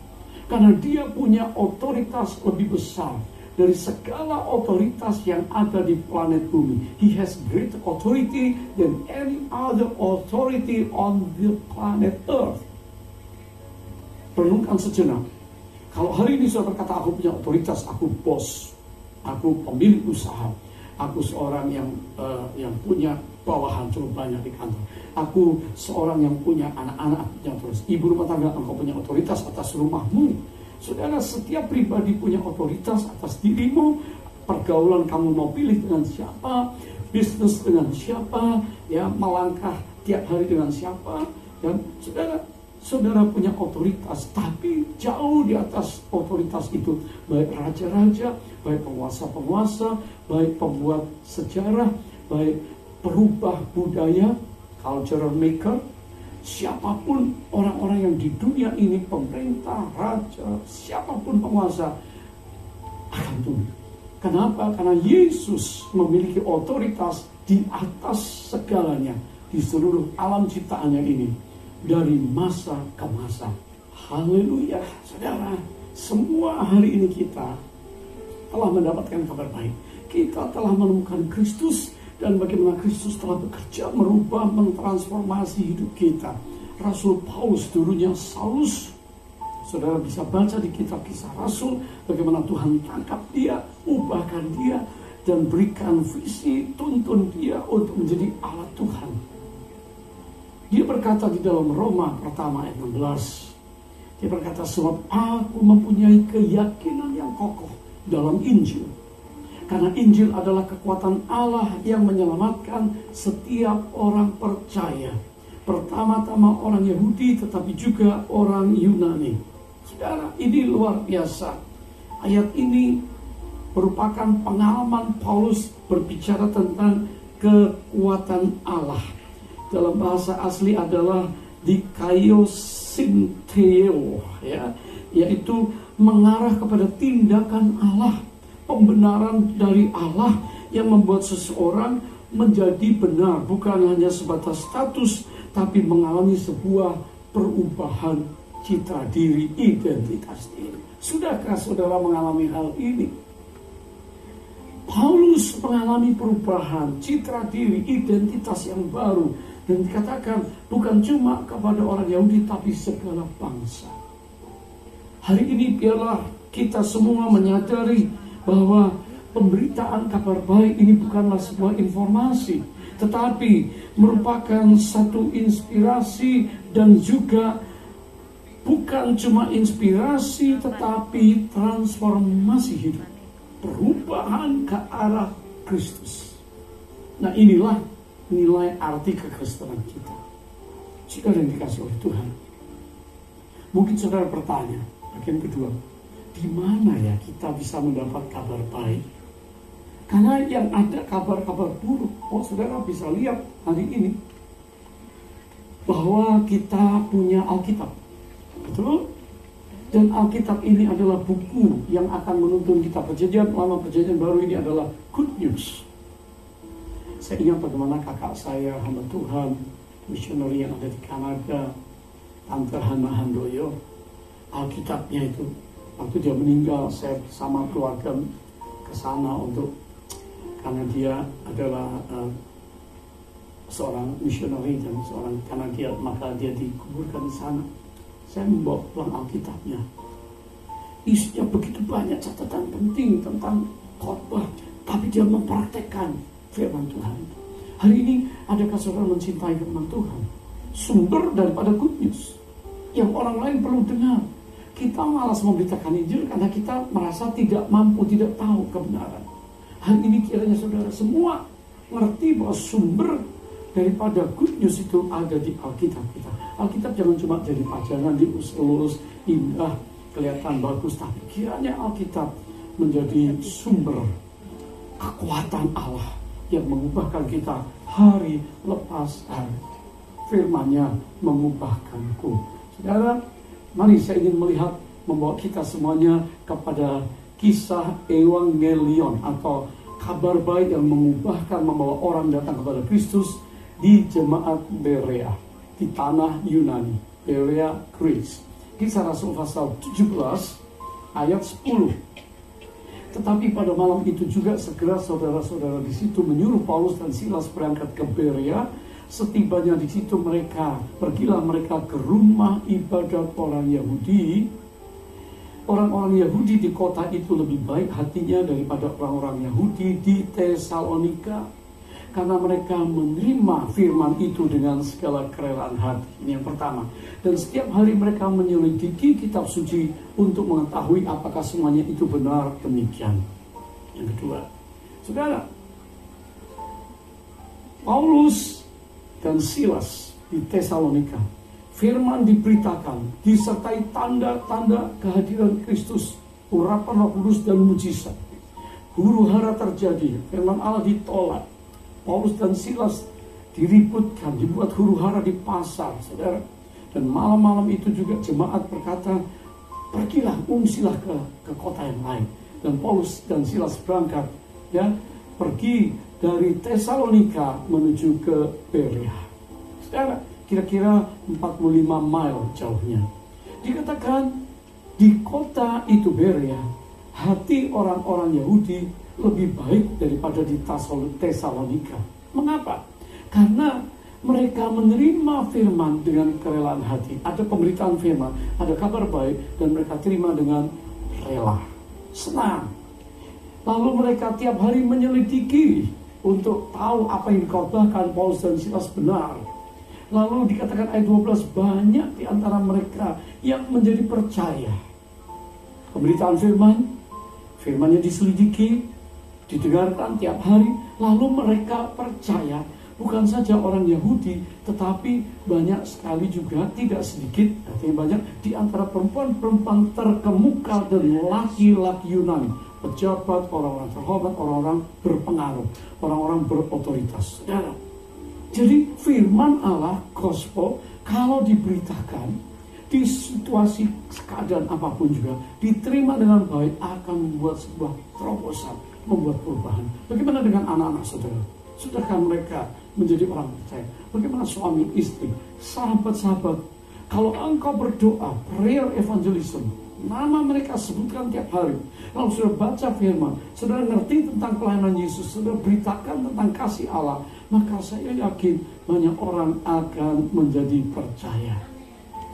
Karena dia punya otoritas lebih besar dari segala otoritas yang ada di planet bumi. He has greater authority than any other authority on the planet Earth. Renungkan sejenak. Kalau hari ini saudara berkata, aku punya otoritas, aku bos, aku pemilik usaha, aku seorang yang punya bawahan cukup banyak di kantor, aku seorang yang punya anak-anak, yang terus ibu rumah tangga, engkau punya otoritas atas rumahmu. Saudara, setiap pribadi punya otoritas atas dirimu. Pergaulan kamu mau pilih dengan siapa, bisnis dengan siapa, ya, melangkah tiap hari dengan siapa. Dan saudara punya otoritas, tapi jauh di atas otoritas itu, baik raja-raja, baik penguasa-penguasa, baik pembuat sejarah, baik perubah budaya, cultural maker, siapapun orang-orang yang di dunia ini, pemerintah, raja, siapapun penguasa, akan tunduk. Kenapa? Karena Yesus memiliki otoritas di atas segalanya, di seluruh alam ciptaannya ini, dari masa ke masa. Haleluya, saudara. Semua hari ini kita telah mendapatkan kabar baik. Kita telah menemukan Kristus, dan bagaimana Kristus telah bekerja merubah, mentransformasi hidup kita. Rasul Paulus, dulunya Saulus, saudara bisa baca di kitab Kisah Rasul bagaimana Tuhan tangkap dia, ubahkan dia, dan berikan visi, tuntun dia untuk menjadi alat Tuhan. Dia berkata di dalam Roma pertama ayat 16, dia berkata, sebab aku mempunyai keyakinan yang kokoh dalam Injil. Karena Injil adalah kekuatan Allah yang menyelamatkan setiap orang percaya. Pertama-tama orang Yahudi, tetapi juga orang Yunani. Saudara, ini luar biasa. Ayat ini merupakan pengalaman Paulus berbicara tentang kekuatan Allah. Dalam bahasa asli adalah dikaiosinteo, ya, yaitu mengarah kepada tindakan Allah, pembenaran dari Allah yang membuat seseorang menjadi benar, bukan hanya sebatas status, tapi mengalami sebuah perubahan citra diri, identitas diri. Sudahkah saudara mengalami hal ini? Paulus mengalami perubahan citra diri, identitas yang baru, dan dikatakan bukan cuma kepada orang Yahudi, tapi segala bangsa. Hari ini biarlah kita semua menyadari bahwa pemberitaan kabar baik ini bukanlah sebuah informasi, tetapi merupakan satu inspirasi, dan juga bukan cuma inspirasi, tetapi transformasi hidup, perubahan ke arah Kristus. Nah, inilah nilai arti kekristenan kita. Saudara yang dikasih oleh Tuhan, mungkin saudara bertanya, bagian kedua, di mana ya kita bisa mendapat kabar baik? Karena yang ada kabar-kabar buruk. Oh, saudara bisa lihat hari ini bahwa kita punya Alkitab, betul? Dan Alkitab ini adalah buku yang akan menuntun kita. Perjanjian Lama, Perjanjian Baru ini adalah good news. Saya ingat bagaimana kakak saya, hamba Tuhan, misioneri yang ada di Kanada, Tante Hana Handoyo, Alkitabnya itu, waktu dia meninggal, saya bersama keluarga ke sana karena dia adalah seorang misioneri dan seorang Kanadian, maka dia dikuburkan di sana. Saya membawa pulang Alkitabnya. Isinya begitu banyak catatan penting tentang khotbah, tapi dia mempraktekkan firman Tuhan. Hari ini adakah saudara mencintai firman Tuhan? Sumber daripada good news yang orang lain perlu dengar. Kita malas memberitakan Injil karena kita merasa tidak mampu, tidak tahu kebenaran. Hari ini kiranya saudara semua ngerti bahwa sumber daripada good news itu ada di Alkitab kita. Alkitab jangan cuma jadi pajangan diurus-urus, indah, kelihatan bagus, tapi kiranya Alkitab menjadi sumber kekuatan Allah yang mengubahkan kita hari lepas hari. Firman-Nya mengubahkanku. Saudara, mari saya ingin membawa kita semuanya kepada kisah Evangelion atau kabar baik yang mengubahkan, membawa orang datang kepada Kristus di jemaat Berea, di tanah Yunani, Berea, Greece. Kisah Rasul pasal 17 ayat 10. Tetapi pada malam itu juga segera saudara-saudara di situ menyuruh Paulus dan Silas berangkat ke Berea. Setibanya di situ pergilah mereka ke rumah ibadat orang Yahudi. orang-orang Yahudi di kota itu lebih baik hatinya daripada orang-orang Yahudi di Tesalonika, karena mereka menerima firman itu dengan segala kerelaan hati. Ini yang pertama. Dan setiap hari mereka menyelidiki kitab suci untuk mengetahui apakah semuanya itu benar demikian. Yang kedua, saudara, Paulus dan Silas di Tesalonika, firman diberitakan disertai tanda-tanda kehadiran Kristus, urapan Roh Kudus dan mujizat. Huru hara terjadi, firman Allah ditolak. Paulus dan Silas diributkan, dibuat huru hara di pasar, saudara. Dan malam-malam itu juga jemaat berkata, pergilah, ungsilah ke kota yang lain. Dan Paulus dan Silas berangkat, ya, pergi dari Tesalonika menuju ke Berea. Saudara, kira-kira 45 mil jauhnya. Dikatakan di kota itu Berea, hati orang-orang Yahudi lebih baik daripada di Tesalonika. Mengapa? Karena mereka menerima firman dengan kerelaan hati. Ada pemberitaan firman, ada kabar baik, dan mereka terima dengan rela, senang. Lalu mereka tiap hari menyelidiki untuk tahu apa yang dikotbahkan Paulus dan Silas benar. Lalu dikatakan ayat 12, banyak di antara mereka yang menjadi percaya. Pemberitaan firman, firmannya diselidiki, didengarkan tiap hari, lalu mereka percaya. Bukan saja orang Yahudi, tetapi banyak sekali juga, tidak sedikit, artinya banyak di antara perempuan-perempuan terkemuka dan laki-laki Yunani, pejabat, orang-orang terhormat, orang-orang berpengaruh, orang-orang berotoritas. Saudara, jadi firman Allah, gospel, kalau diberitakan di situasi keadaan apapun juga, diterima dengan baik, akan membuat sebuah terobosan, membuat perubahan. Bagaimana dengan anak-anak saudara? Sudahkah mereka menjadi orang percaya? Bagaimana suami istri, sahabat-sahabat? Kalau engkau berdoa, prayer evangelism, nama mereka sebutkan tiap hari, lalu sudah baca firman, saudara ngerti tentang pelayanan Yesus, saudara beritakan tentang kasih Allah, maka saya yakin banyak orang akan menjadi percaya.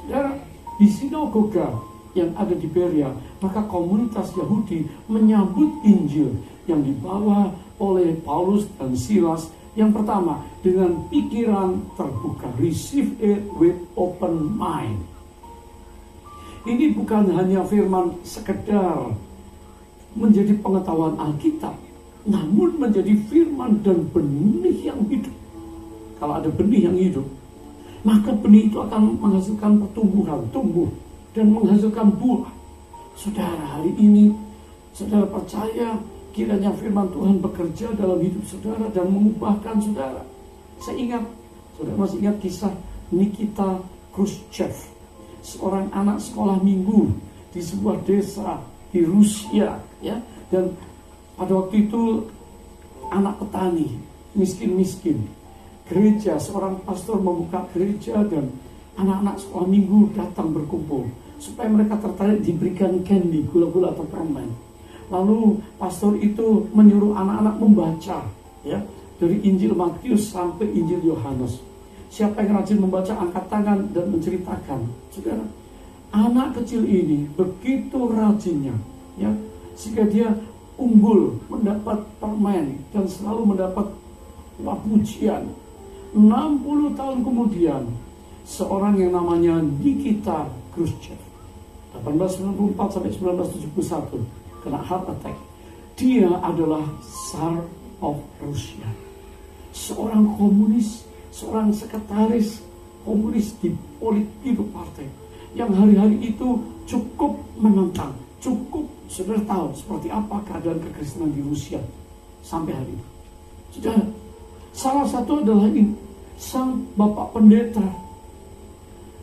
Saudara, di sinagoga yang ada di Berea, maka komunitas Yahudi menyambut Injil yang dibawa oleh Paulus dan Silas. Yang pertama, dengan pikiran terbuka, receive it with open mind. Ini bukan hanya firman sekedar menjadi pengetahuan Alkitab, namun menjadi firman dan benih yang hidup. Kalau ada benih yang hidup, maka benih itu akan menghasilkan pertumbuhan, tumbuh dan menghasilkan buah. Saudara, hari ini saudara percaya kiranya firman Tuhan bekerja dalam hidup saudara dan mengubahkan saudara. Saya ingat, saudara masih ingat kisah Nikita Khrushchev, seorang anak sekolah minggu di sebuah desa di Rusia, ya. Dan pada waktu itu anak petani, miskin-miskin. Gereja, seorang pastor membuka gereja dan anak-anak sekolah minggu datang berkumpul supaya mereka tertarik diberikan candy, gula-gula atau permen. Lalu pastor itu menyuruh anak-anak membaca, ya, dari Injil Matius sampai Injil Yohanes. Siapa yang rajin membaca angkat tangan dan menceritakan. Saudara, anak kecil ini begitu rajinnya, ya, sehingga dia unggul mendapat permen dan selalu mendapat pujian. 60 tahun kemudian, seorang yang namanya Nikita Khrushchev, 1894 sampai 1971, kena heart attack. Dia adalah Tsar of Russia, seorang komunis, seorang sekretaris komunis di Politburo partai, yang hari-hari itu cukup menentang, cukup saudara tahu seperti apa keadaan kekristenan di Rusia sampai hari ini. Saudara, salah satu adalah ini, sang bapak pendeta.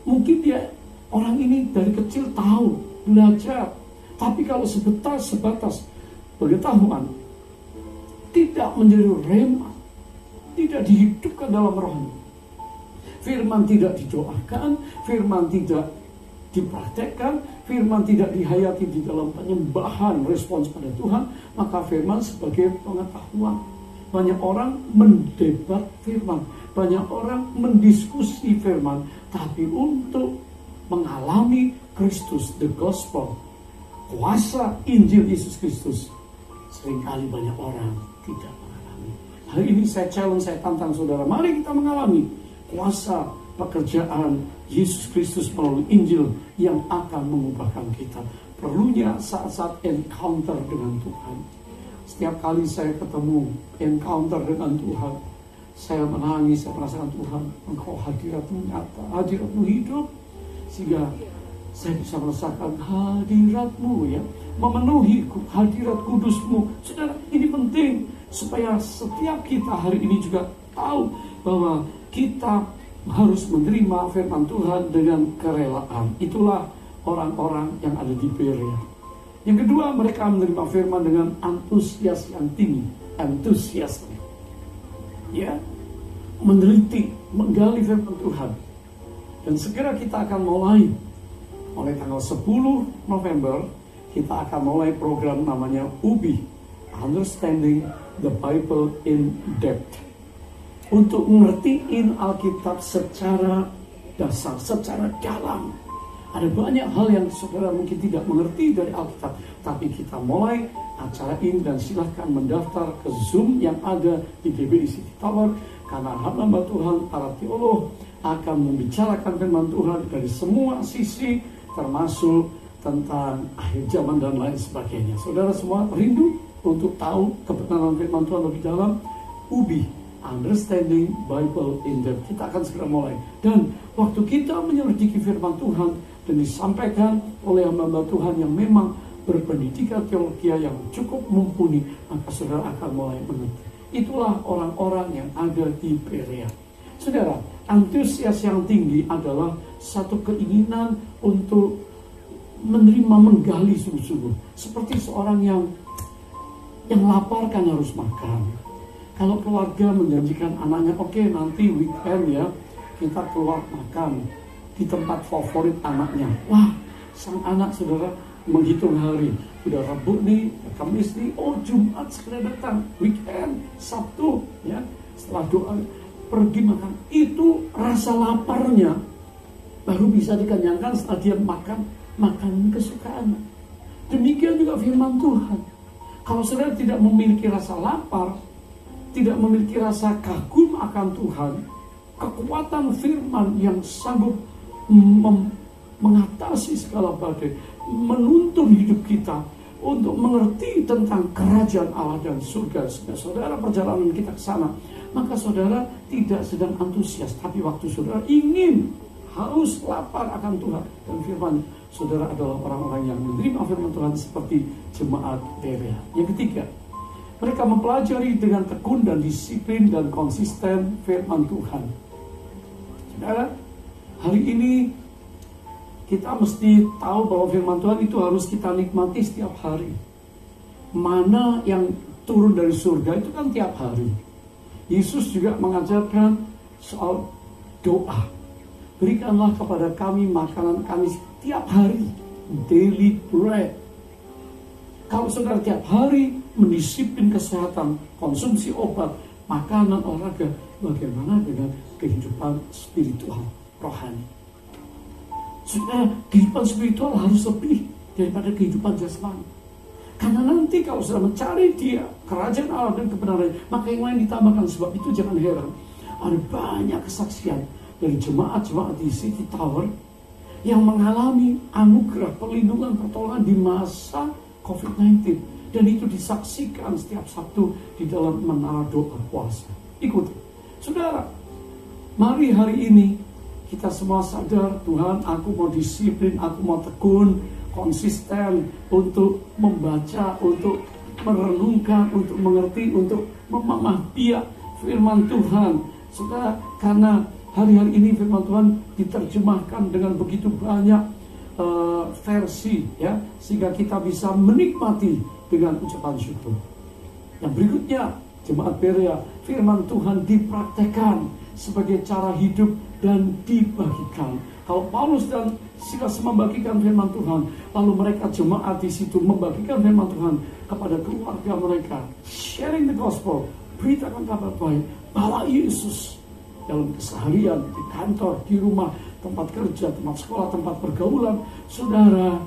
Mungkin dia, orang ini dari kecil tahu, belajar, tapi kalau sebatas pengetahuan, tidak menjadi rema, tidak dihidupkan dalam rohnya. Firman tidak didoakan, firman tidak dipraktekkan, firman tidak dihayati di dalam penyembahan, respons pada Tuhan, maka firman sebagai pengetahuan. Banyak orang mendebat firman, banyak orang mendiskusi firman, tapi untuk mengalami Kristus, the gospel, kuasa Injil Yesus Kristus seringkali banyak orang tidak mengalami. Hari ini saya challenge, saya tantang saudara, mari kita mengalami kuasa pekerjaan Yesus Kristus melalui Injil yang akan mengubahkan kita. Perlunya saat-saat encounter dengan Tuhan. Setiap kali saya ketemu encounter dengan Tuhan, saya menangis, saya merasakan Tuhan, Engkau hadirat-Mu nyata, hadirat-Mu hidup, sehingga saya bisa merasakan hadirat-Mu, ya, memenuhi hadirat kudus-Mu. Saudara, ini penting supaya setiap kita hari ini juga tahu bahwa kita harus menerima firman Tuhan dengan kerelaan. Itulah orang-orang yang ada di Berea. Yang kedua, mereka menerima firman dengan antusias yang tinggi. Antusias, ya, meneliti, menggali firman Tuhan. Dan segera kita akan mulai tanggal 10 November, kita akan mulai program namanya UBI, Understanding the Bible in Depth. Untuk mengertiin Alkitab secara dasar, secara dalam. Ada banyak hal yang saudara mungkin tidak mengerti dari Alkitab, tapi kita mulai acara ini dan silahkan mendaftar ke Zoom yang ada di GBI City Tower, karena hamba Tuhan, para teolog akan membicarakan firman Tuhan dari semua sisi, termasuk tentang akhir zaman dan lain sebagainya. Saudara semua rindu untuk tahu kebenaran firman Tuhan lebih dalam? UBI, Understanding Bible in Depth. Kita akan segera mulai. Dan waktu kita menyelidiki firman Tuhan dan disampaikan oleh hamba Tuhan yang memang berpendidikan teologi yang cukup mumpuni, maka saudara akan mulai mengerti. Itulah orang-orang yang ada di Berea. Saudara, antusias yang tinggi adalah satu keinginan untuk menerima, menggali sungguh-sungguh. Seperti seorang yang lapar kan harus makan. Kalau keluarga menjanjikan anaknya, oke, nanti weekend ya, kita keluar makan di tempat favorit anaknya. Wah, sang anak saudara menghitung hari. Udah Rabu nih, Kamis nih, oh Jumat segera datang, weekend, Sabtu, ya, setelah doa pergi makan. Itu rasa laparnya baru bisa dikenyangkan setelah dia makan makanan kesukaan. Demikian juga firman Tuhan. Kalau saudara tidak memiliki rasa lapar, tidak memiliki rasa kagum akan Tuhan, kekuatan firman yang sanggup mengatasi segala badai, menuntun hidup kita untuk mengerti tentang kerajaan Allah dan surga. Saudara, perjalanan kita ke sana, maka saudara tidak sedang antusias, tapi waktu saudara ingin, haus, lapar akan Tuhan dan firman, saudara adalah orang-orang yang menerima firman Tuhan seperti jemaat Berea. Yang ketiga, mereka mempelajari dengan tekun dan disiplin dan konsisten firman Tuhan. Saudara, hari ini kita mesti tahu bahwa firman Tuhan itu harus kita nikmati setiap hari. Mana yang turun dari surga itu kan tiap hari. Yesus juga mengajarkan soal doa. Berikanlah kepada kami makanan kami setiap hari, daily bread. Kalau saudara tiap hari mendisiplin kesehatan, konsumsi obat, makanan, olahraga, bagaimana dengan kehidupan spiritual, rohani? Saudara, kehidupan spiritual harus lebih daripada kehidupan jasmani. Karena nanti kalau sudah mencari Dia, kerajaan Allah dan kebenaran, maka yang lain ditambahkan. Sebab itu jangan heran, ada banyak kesaksian dari jemaat-jemaat di City Tower yang mengalami anugerah, perlindungan, pertolongan di masa COVID-19. Dan itu disaksikan setiap Sabtu di dalam menara doa puasa. Ikuti. Saudara, mari hari ini kita semua sadar, Tuhan, aku mau disiplin, aku mau tekun, konsisten untuk membaca, untuk merenungkan, untuk mengerti, untuk memamah biak firman Tuhan. Saudara, karena hari-hari ini firman Tuhan diterjemahkan dengan begitu banyak versi, ya, sehingga kita bisa menikmati dengan ucapan syukur. Yang berikutnya, jemaat Berea, firman Tuhan dipraktekkan sebagai cara hidup dan dibagikan. Kalau Paulus dan Silas membagikan firman Tuhan, lalu mereka jemaat di situ membagikan firman Tuhan kepada keluarga mereka, sharing the gospel, beritakan kabar baik bahwa Yesus dalam keseharian, di kantor, di rumah, tempat kerja, tempat sekolah, tempat pergaulan. Saudara,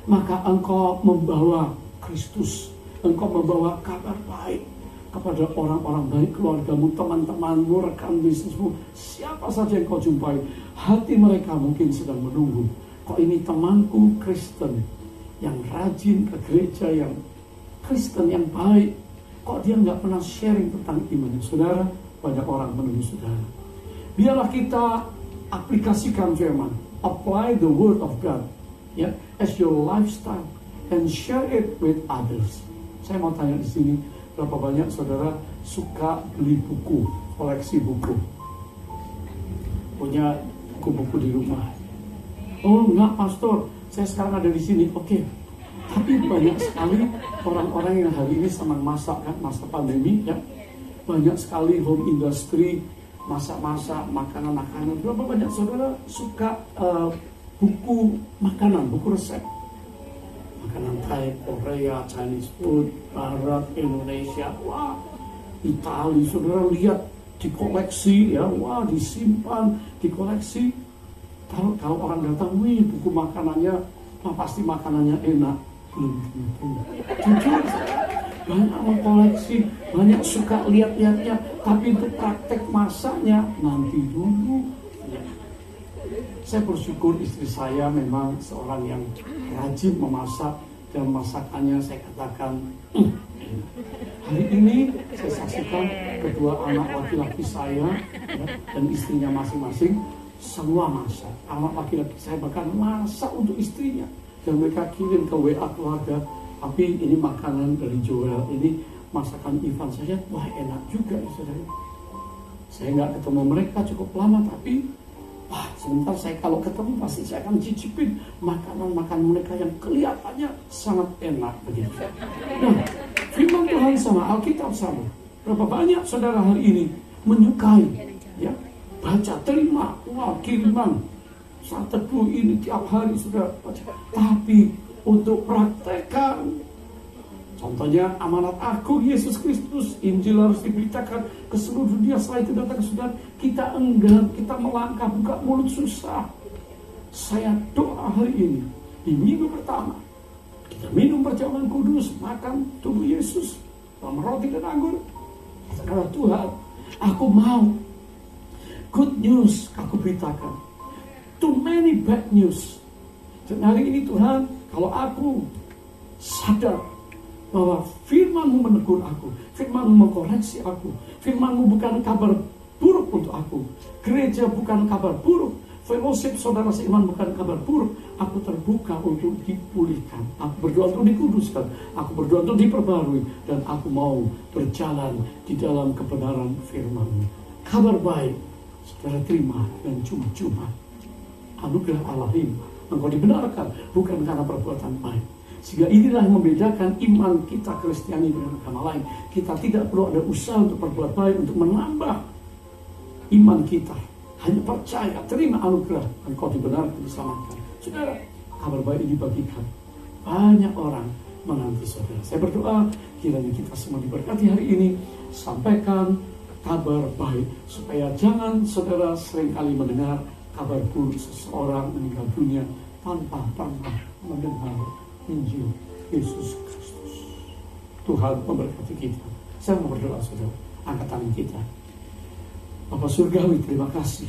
maka engkau membawa Kristus, engkau membawa kabar baik kepada orang-orang baik, keluargamu, teman-temanmu, rekan bisnismu, siapa saja yang kau jumpai. Hati mereka mungkin sedang menunggu, kok ini temanku Kristen yang rajin ke gereja, yang Kristen yang baik, kok dia nggak pernah sharing tentang iman. Saudara, banyak orang menunggu saudara. Biarlah kita aplikasikan firman, apply the word of God, ya, as your lifestyle and share it with others. Saya mau tanya di sini, berapa banyak saudara suka beli buku, koleksi buku, punya buku-buku di rumah? Oh enggak pastor, saya sekarang ada di sini. Oke. Tapi banyak sekali orang-orang yang hari ini senang masak kan, masa pandemi ya. Banyak sekali home industry, masak-masak, makanan-makanan. Berapa banyak saudara suka buku makanan, buku resep? Makanan Thai, Korea, Chinese food, Barat, Indonesia. Wah, Itali, saudara lihat dikoleksi ya, wah disimpan, dikoleksi. Kalau orang datang, wih buku makanannya, wah pasti makanannya enak. Belum tentu. Jujur, banyak mengkoleksi, banyak suka lihat-lihatnya, tapi untuk praktek masaknya nanti dulu. Ya. Saya bersyukur istri saya memang seorang yang rajin memasak, dan masakannya saya katakan hari ini saya saksikan kedua anak laki-laki saya ya, dan istrinya masing-masing semua masak. Anak laki-laki saya bahkan masak untuk istrinya dan mereka kirim ke WA keluarga. Tapi ini makanan dari Joel, ini masakan Ivan saja, wah enak juga ya saudara. Saya nggak ketemu mereka cukup lama, tapi wah sebentar saya kalau ketemu pasti saya akan cicipin makanan-makanan mereka yang kelihatannya sangat enak begitu. Nah, firman Tuhan sama, Alkitab sama. Berapa banyak saudara hari ini menyukai ya, baca, terima, wah kiriman saat teduh ini tiap hari sudah baca. Tapi untuk praktekkan, contohnya amanat agung Yesus Kristus, Injil harus diberitakan ke seluruh dunia, setelah itu datang ke saudara, kita enggan, kita melangkah, buka mulut susah. Saya doa hari ini, di minggu pertama, kita minum perjamuan kudus, makan tubuh Yesus, dalam roti dan anggur. Karena Tuhan, aku mau good news aku beritakan. Too many bad news. Dan hari ini Tuhan, kalau aku sadar bahwa firman-Mu menegur aku, firman-Mu mengkoreksi aku, firman-Mu bukan kabar buruk untuk aku, gereja bukan kabar buruk, fellowship saudara seiman bukan kabar buruk, aku terbuka untuk dipulihkan, aku berdoa untuk dikuduskan, aku berdoa untuk diperbarui, dan aku mau berjalan di dalam kebenaran firman-Mu. Kabar baik saudara terima dan cuma-cuma anugerah Allah limpah. Engkau dibenarkan bukan karena perbuatan baik. Sehingga inilah yang membedakan iman kita Kristiani dengan agama lain. Kita tidak perlu ada usaha untuk berbuat baik, untuk menambah iman kita. Hanya percaya, terima anugerah, engkau dibenarkan, diselamatkan. Saudara, kabar baik ini dibagikan. Banyak orang menanti saudara. Saya berdoa kiranya kita semua diberkati hari ini. Sampaikan kabar baik supaya jangan saudara seringkali mendengar kabar buruk seseorang meninggal dunia tanpa mendengar Injil Yesus Kristus. Tuhan memberkati kita. Saya mau berdoa saudara, angkat tangan kita. Bapa Surgawi, terima kasih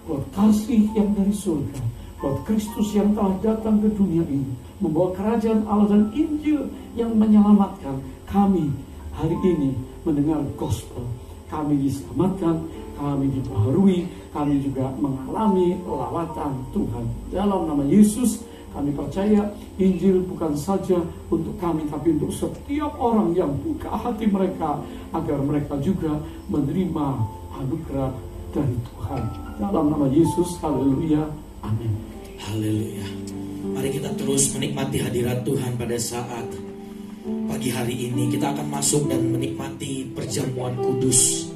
buat kasih yang dari surga, buat Kristus yang telah datang ke dunia ini, membawa kerajaan Allah dan Injil yang menyelamatkan kami hari ini mendengar gospel. Kami diselamatkan, kami dibaharui, kami juga mengalami lawatan Tuhan. Dalam nama Yesus, kami percaya Injil bukan saja untuk kami, tapi untuk setiap orang yang buka hati mereka, agar mereka juga menerima anugerah dari Tuhan. Dalam nama Yesus, haleluya, amin. Haleluya. Mari kita terus menikmati hadirat Tuhan pada saat pagi hari ini. Kita akan masuk dan menikmati perjamuan kudus.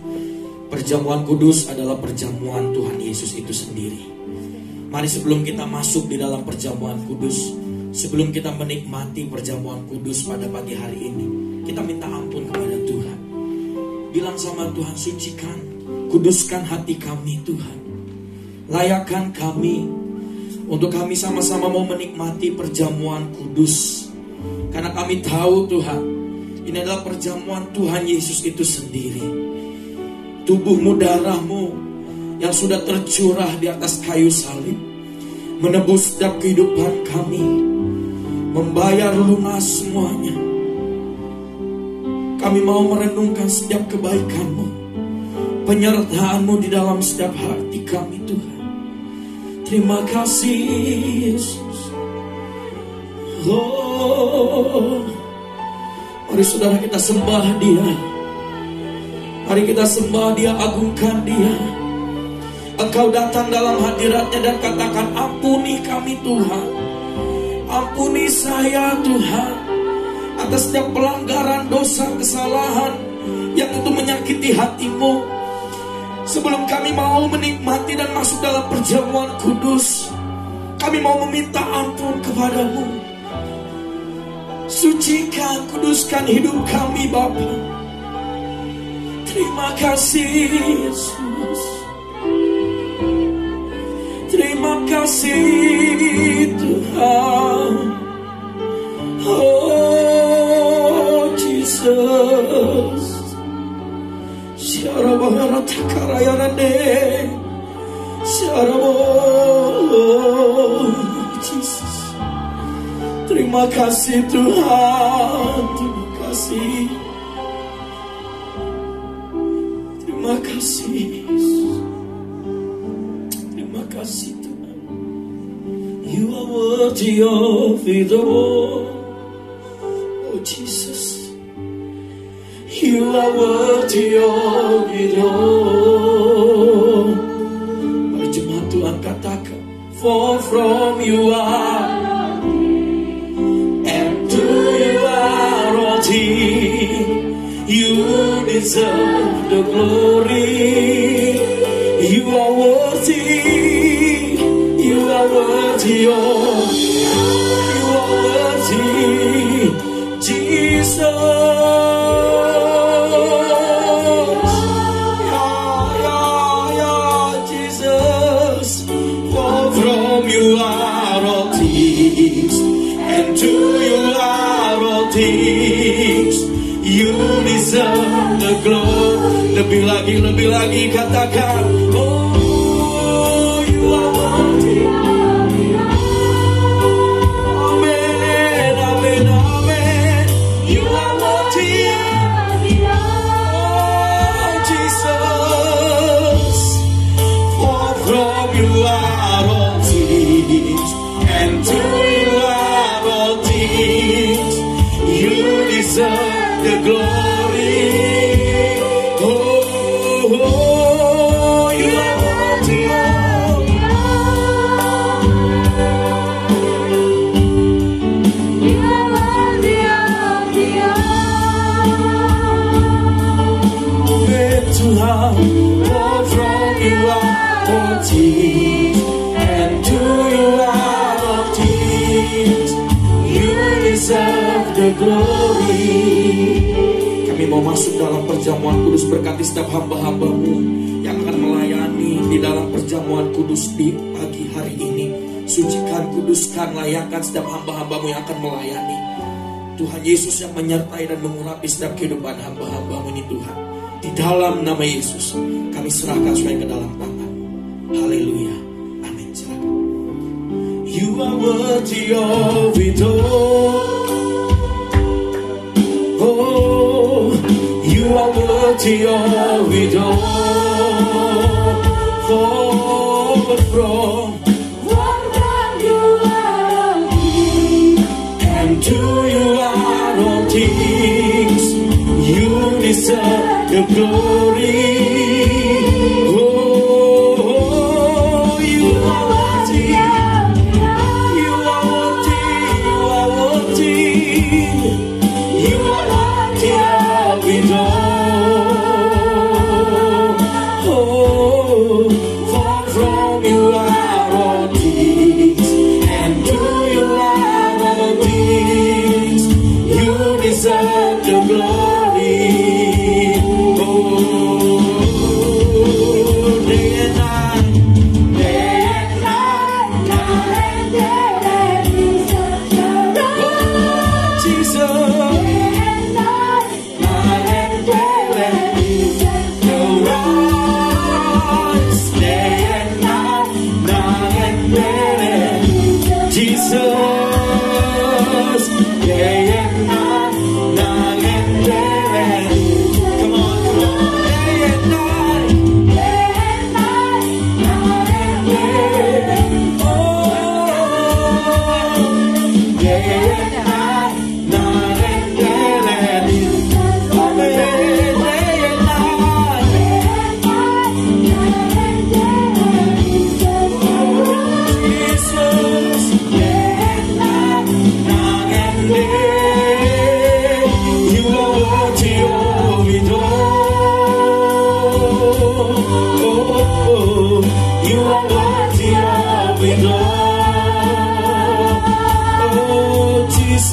Perjamuan kudus adalah perjamuan Tuhan Yesus itu sendiri. Mari sebelum kita masuk di dalam perjamuan kudus, sebelum kita menikmati perjamuan kudus pada pagi hari ini, kita minta ampun kepada Tuhan. Bilang sama Tuhan, sucikan, kuduskan hati kami Tuhan. Layakkan kami untuk kami sama-sama mau menikmati perjamuan kudus. Karena kami tahu Tuhan, ini adalah perjamuan Tuhan Yesus itu sendiri. Tubuhmu, darahmu yang sudah tercurah di atas kayu salib, menebus setiap kehidupan kami, membayar lunas semuanya. Kami mau merenungkan setiap kebaikan-Mu, penyertaan-Mu di dalam setiap hati kami Tuhan. Terima kasih Yesus. Oh, mari saudara kita sembah Dia. Mari kita sembah Dia, agungkan Dia. Engkau datang dalam hadirat-Nya dan katakan, ampuni kami Tuhan, ampuni saya Tuhan, atas setiap pelanggaran, dosa, kesalahan yang itu menyakiti hati-Mu. Sebelum kami mau menikmati dan masuk dalam perjamuan kudus, kami mau meminta ampun kepada-Mu. Sucikan, kuduskan hidup kami Bapa. Terima kasih Yesus. Terima kasih Tuhan. Oh Jesus. Syarabara takarayane. Syarabo. Jesus. Terima kasih Tuhan. Terima kasih. Terima kasih. Terima kasih Tuhan. You are worthy of it all. Oh Jesus. You are worthy of it all. Mari jemaat Tuhan katakan, for from you are, and to you are all things. You deserve the glory. You are worthy. You are worthy. Oh, you are worthy, Jesus. Jesus. For from you are all things, and to you are all things. You deserve the glory. Lebih lagi katakan, oh you are worthy. Amen, amen, amen. You are worthy. Oh Jesus. For from you are all things, and to you are all things. You deserve the glory. Oh, oh, you are worthy. You are worthy of the honor. Tuhan, for from you are all things, and to you are all things. You deserve the glory. Kami mau masuk dalam perjamuan kudus. Berkati setiap hamba-hamba-Mu yang akan melayani di dalam perjamuan kudus di pagi hari ini. Sucikan, kuduskan, layakkan setiap hamba-hamba-Mu yang akan melayani. Tuhan Yesus yang menyertai dan mengurapi setiap kehidupan hamba-hamba-Mu ini Tuhan. Di dalam nama Yesus kami serahkan semuanya ke dalam tangan. Haleluya. Amin. Silakan. You are worthy of it all. Oh, you are worthy of it all. For from you are all things, and to you are all things. You deserve the glory. Oh, you are worthy. You are worthy. You are worthy. You are worthy of it all. Oh, for from you are all things, and to you are all things. You deserve the glory. Oh,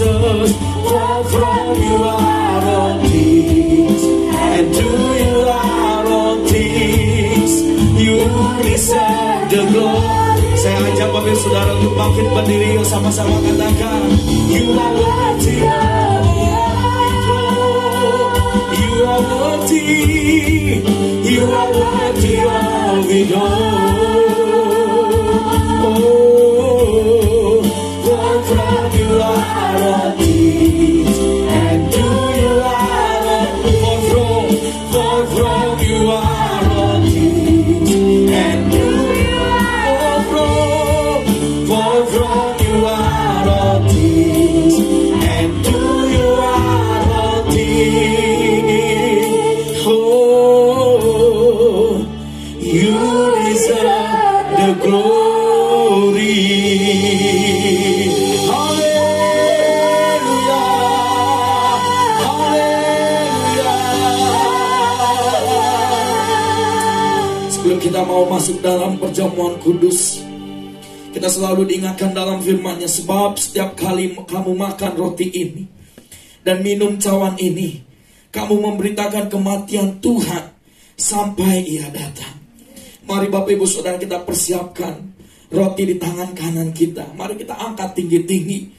Jesus. For from you are all things, and to you are all things. You deserve the glory. Saya ajak Bapak Ibu Saudara untuk bangkit berdiri, sama-sama katakan, You are worthy of You are worthy, You are worthy of it all. Oh, for from you are all things, and to you are all. For from you are all things, and to you are all. For from you are all things, and to you are all things. Oh, you deserve the glory. Hallelujah, hallelujah. Sebelum kita mau masuk dalam perjamuan kudus, kita selalu diingatkan dalam firman-Nya, sebab setiap kali kamu makan roti ini dan minum cawan ini, kamu memberitakan kematian Tuhan sampai Ia datang. Mari Bapak Ibu Saudara, kita persiapkan roti di tangan kanan kita. Mari kita angkat tinggi-tinggi.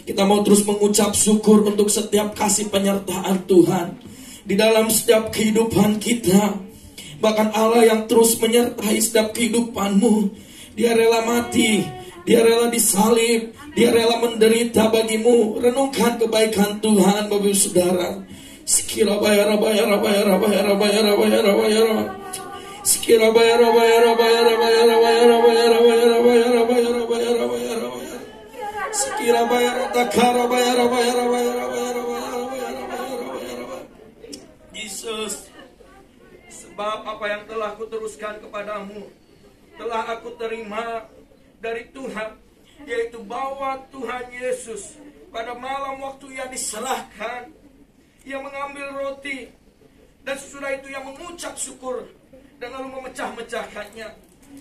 Kita mau terus mengucap syukur untuk setiap kasih penyertaan Tuhan di dalam setiap kehidupan kita. Bahkan Allah yang terus menyertai setiap kehidupanmu. Dia rela mati, Dia rela disalib, Dia rela menderita bagimu. Renungkan kebaikan Tuhan, Bapak Ibu Saudara. Sekira bayar. Sekira bayar. Sekira bayar takara bayar. Yesus, sebab apa yang telah kuteruskan kepadamu telah aku terima dari Tuhan, yaitu bahwa Tuhan Yesus pada malam waktu Ia diserahkan, Ia mengambil roti, dan sesudah itu Ia mengucap syukur dan lalu memecah-mecahkannya,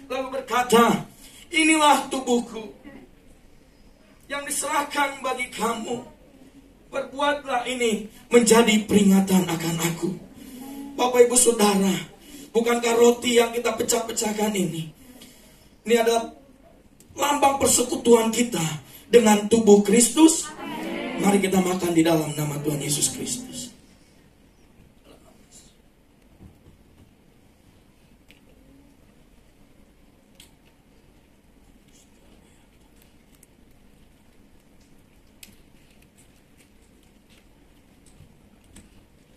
lalu berkata, inilah tubuhku yang diserahkan bagi kamu. Perbuatlah ini menjadi peringatan akan aku. Bapak Ibu Saudara, bukankah roti yang kita pecah-pecahkan ini adalah lambang persekutuan kita dengan tubuh Kristus? Mari kita makan di dalam nama Tuhan Yesus Kristus.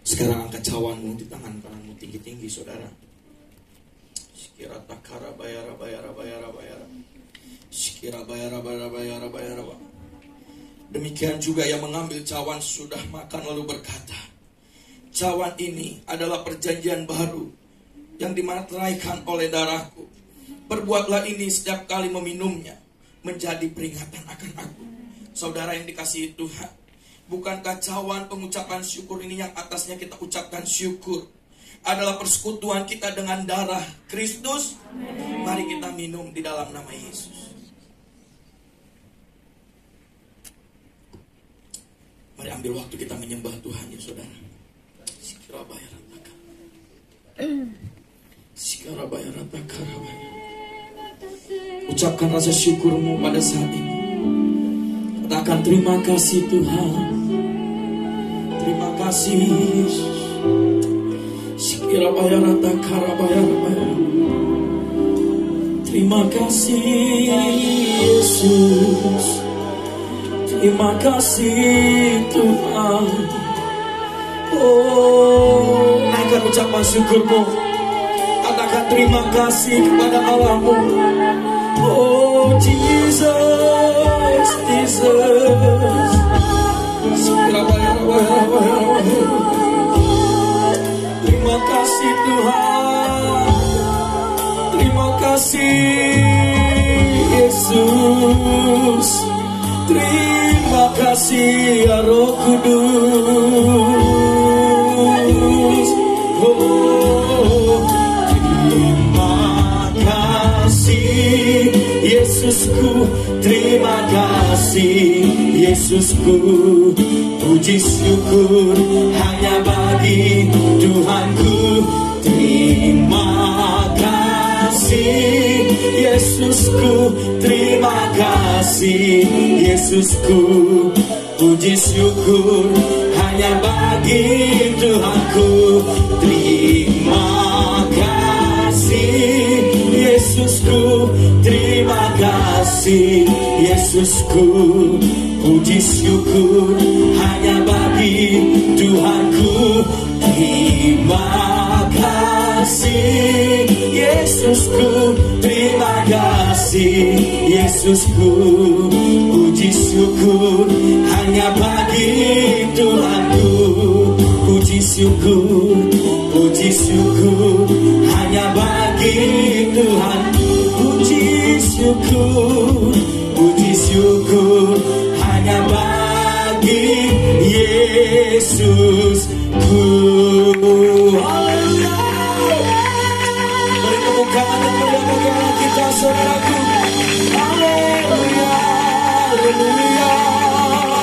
Sekarang angkat cawanmu di tangan kananmu tinggi-tinggi, saudara. Sekira takara bayara. Sekira bayara. Demikian juga yang mengambil cawan sudah makan lalu berkata, cawan ini adalah perjanjian baru yang dimateraikan oleh darahku. Perbuatlah ini setiap kali meminumnya menjadi peringatan akan aku. Saudara yang dikasihi Tuhan, bukankah cawan pengucapan syukur ini yang atasnya kita ucapkan syukur adalah persekutuan kita dengan darah Kristus? Mari kita minum di dalam nama Yesus. Mari ambil waktu kita menyembah Tuhan ya saudara. Ucapkan rasa syukurmu pada saat ini. Katakan terima kasih Tuhan. Terima kasih. Terima kasih Yesus. Terima kasih Tuhan. Oh, naikkan ucapan syukurmu. Katakan terima kasih kepada Allahmu. Oh Jesus, Jesus. Terima kasih Tuhan. Terima kasih Yesus. Terima kasih ya Roh Kudus. Oh, terima kasih Yesusku. Yesusku, terima kasih. Yesusku, puji syukur hanya bagi Tuhanku. Terima kasih. Yesusku, terima kasih. Yesusku, puji syukur hanya bagi Tuhanku. Terima kasih. Yesusku, terima kasih. Yesusku, puji syukur hanya bagi Tuhanku. Terima kasih. Yesusku, terima kasih. Yesusku, puji syukur hanya bagi Tuhanku. Puji syukur hanya bagi Tuhan. Puji syukur hanya bagi Yesusku. Beri tepuk tangan dan berikan kita saudaraku. Haleluya, haleluya,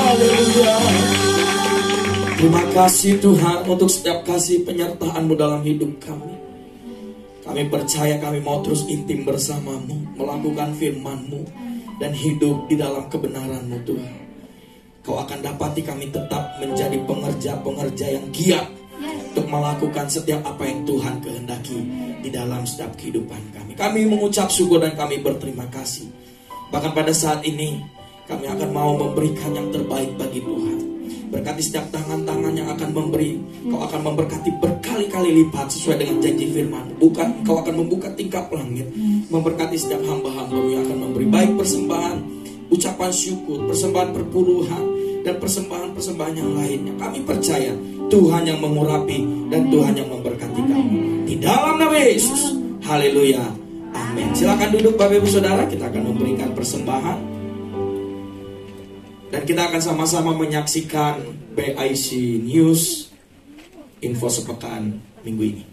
haleluya. Terima kasih Tuhan untuk setiap kasih penyertaan-Mu dalam hidup kami. Kami percaya kami mau terus intim bersama-Mu, melakukan firman-Mu, dan hidup di dalam kebenaran-Mu Tuhan. Kau akan dapati kami tetap menjadi pengerja-pengerja yang giat untuk melakukan setiap apa yang Tuhan kehendaki di dalam setiap kehidupan kami. Kami mengucap syukur dan kami berterima kasih. Bahkan pada saat ini kami akan mau memberikan yang terbaik bagi Tuhan. Berkati setiap tangan-tangan yang akan memberi. Kau akan memberkati berkali-kali lipat sesuai dengan janji firman. Bukan, Kau akan membuka tingkap langit, memberkati setiap hamba-hamba-Mu yang akan memberi baik persembahan, ucapan syukur, persembahan perpuluhan, dan persembahan-persembahan yang lainnya. Kami percaya Tuhan yang mengurapi dan Tuhan yang memberkati kami. Di dalam nama Yesus. Haleluya. Amin. Silakan duduk Bapak Ibu Saudara. Kita akan memberikan persembahan. Dan kita akan sama-sama menyaksikan BIC News, info sepekan minggu ini.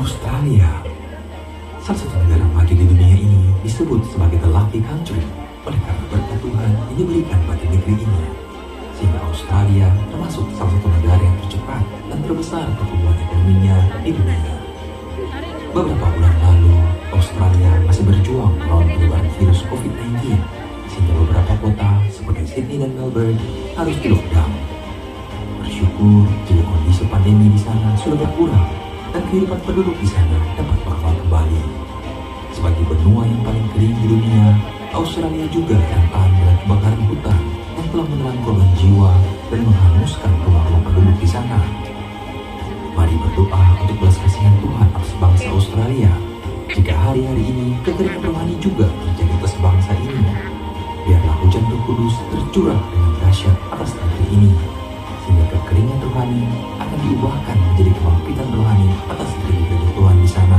Australia, salah satu negara maju di dunia ini, disebut sebagai the lucky country oleh karena berkat Tuhan yang diberikan bagi negeri ini, sehingga Australia termasuk salah satu negara yang tercepat dan terbesar pertumbuhan ekonominya di dunia. Beberapa bulan lalu, Australia masih berjuang melawan penyebaran virus COVID-19, sehingga beberapa kota seperti Sydney dan Melbourne harus di lockdown. Bersyukur jika kondisi pandemi di sana sudah berkurang dan kehidupan penduduk di sana dapat normal kembali. Sebagai benua yang paling kering di dunia, Australia juga rentan dengan kebakaran hutan yang telah menelan korban jiwa dan menghanguskan rumah-rumah penduduk di sana. Mari berdoa untuk belas kasihan Tuhan atas bangsa Australia. Jika hari-hari ini kekeringan rohani juga terjadi atas bangsa ini, biarlah hujan Roh Kudus tercurah dengan dahsyat atas negeri ini, sehingga kekeringan rohani akan diubahkan menjadi kebangkitan rohani atas negeri Tuhan di sana.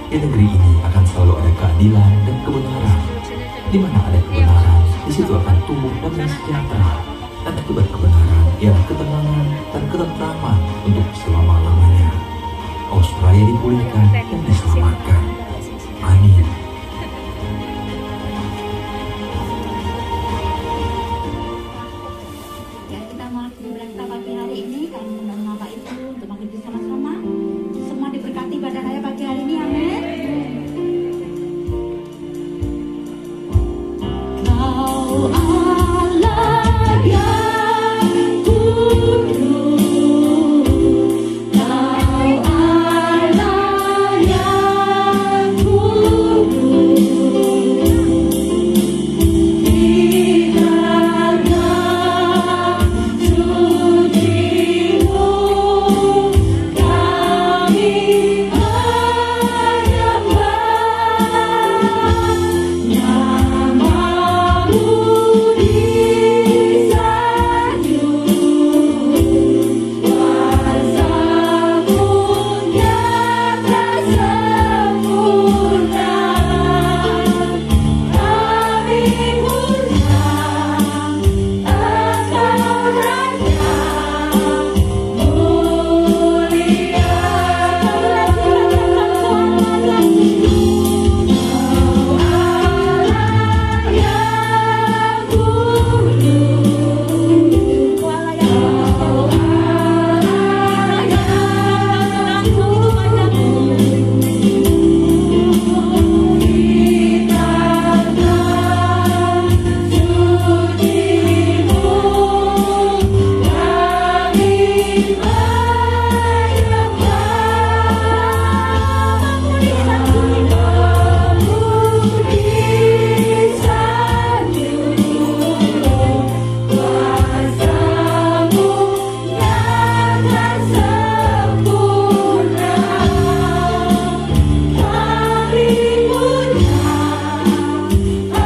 Di negeri ini akan selalu ada keadilan dan kebenaran. Di mana ada kebenaran, di situ akan tumbuh damai sejahtera, dan akibat kebenaran ialah ketenangan dan ketentraman untuk selama-lamanya. Australia dipulihkan dan diselamatkan. Amin. Ya, kita mau berita pagi hari ini, kami mengundang Bapak Ibu untuk makin bersama-sama. Semua diberkati pada raya pagi hari ini, amin. Kau Allah yang kudus, Kau Allah yang kudus, di dalam suci-Mu kami menyembah, Nama-Mu disanjung, kuasa-Mu nyata sempurna. Kami puja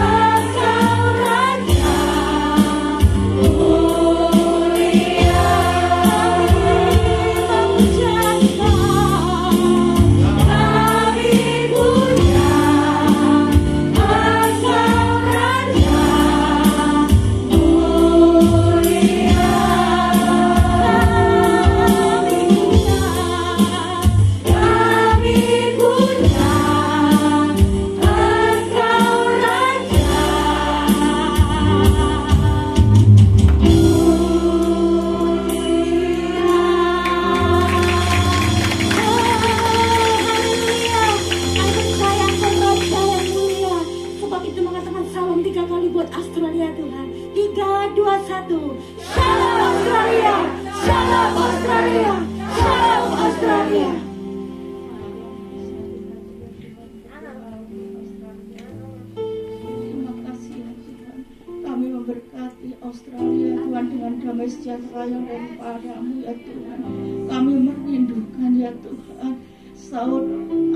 Engkau Raja mulia. Kau Allah yang kudus, Kau Allah yang buat Australia Tuhan. 3, 2, 1. Shalom Australia, Shalom Australia, Shalom Australia. Terima kasih ya Tuhan. Kami memberkati Australia Tuhan dengan damai sejahtera yang daripada-Mu ya Tuhan. Kami merindukan ya Tuhan Saud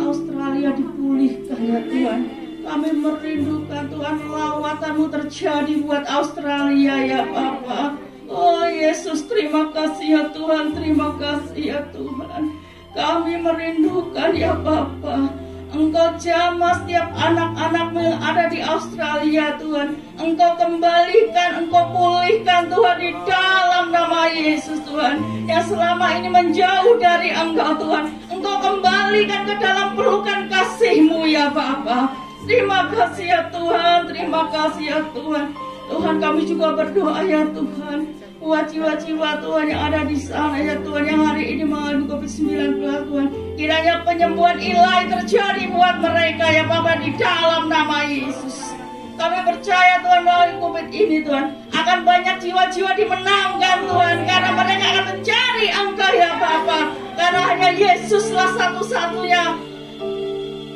Australia dipulihkan ya Tuhan. Kami merindukan Tuhan lawatan-Mu terjadi buat Australia ya Bapa. Oh Yesus, terima kasih ya Tuhan, terima kasih ya Tuhan. Kami merindukan ya Bapa, Engkau jamah setiap anak-anak-Mu yang ada di Australia Tuhan. Engkau kembalikan, Engkau pulihkan Tuhan di dalam nama Yesus Tuhan. Yang selama ini menjauh dari Engkau Tuhan, Engkau kembalikan ke dalam pelukan kasih-Mu ya Bapa. Terima kasih ya Tuhan, terima kasih ya Tuhan. Tuhan, kami juga berdoa ya Tuhan buat jiwa-jiwa Tuhan yang ada di sana ya Tuhan, yang hari ini mengalami COVID-19 Tuhan. Kiranya penyembuhan ilahi terjadi buat mereka ya Bapa di dalam nama Yesus. Kami percaya Tuhan melalui COVID ini Tuhan akan banyak jiwa-jiwa dimenangkan Tuhan, karena mereka akan mencari Engkau ya Bapa. Karena hanya Yesuslah satu-satunya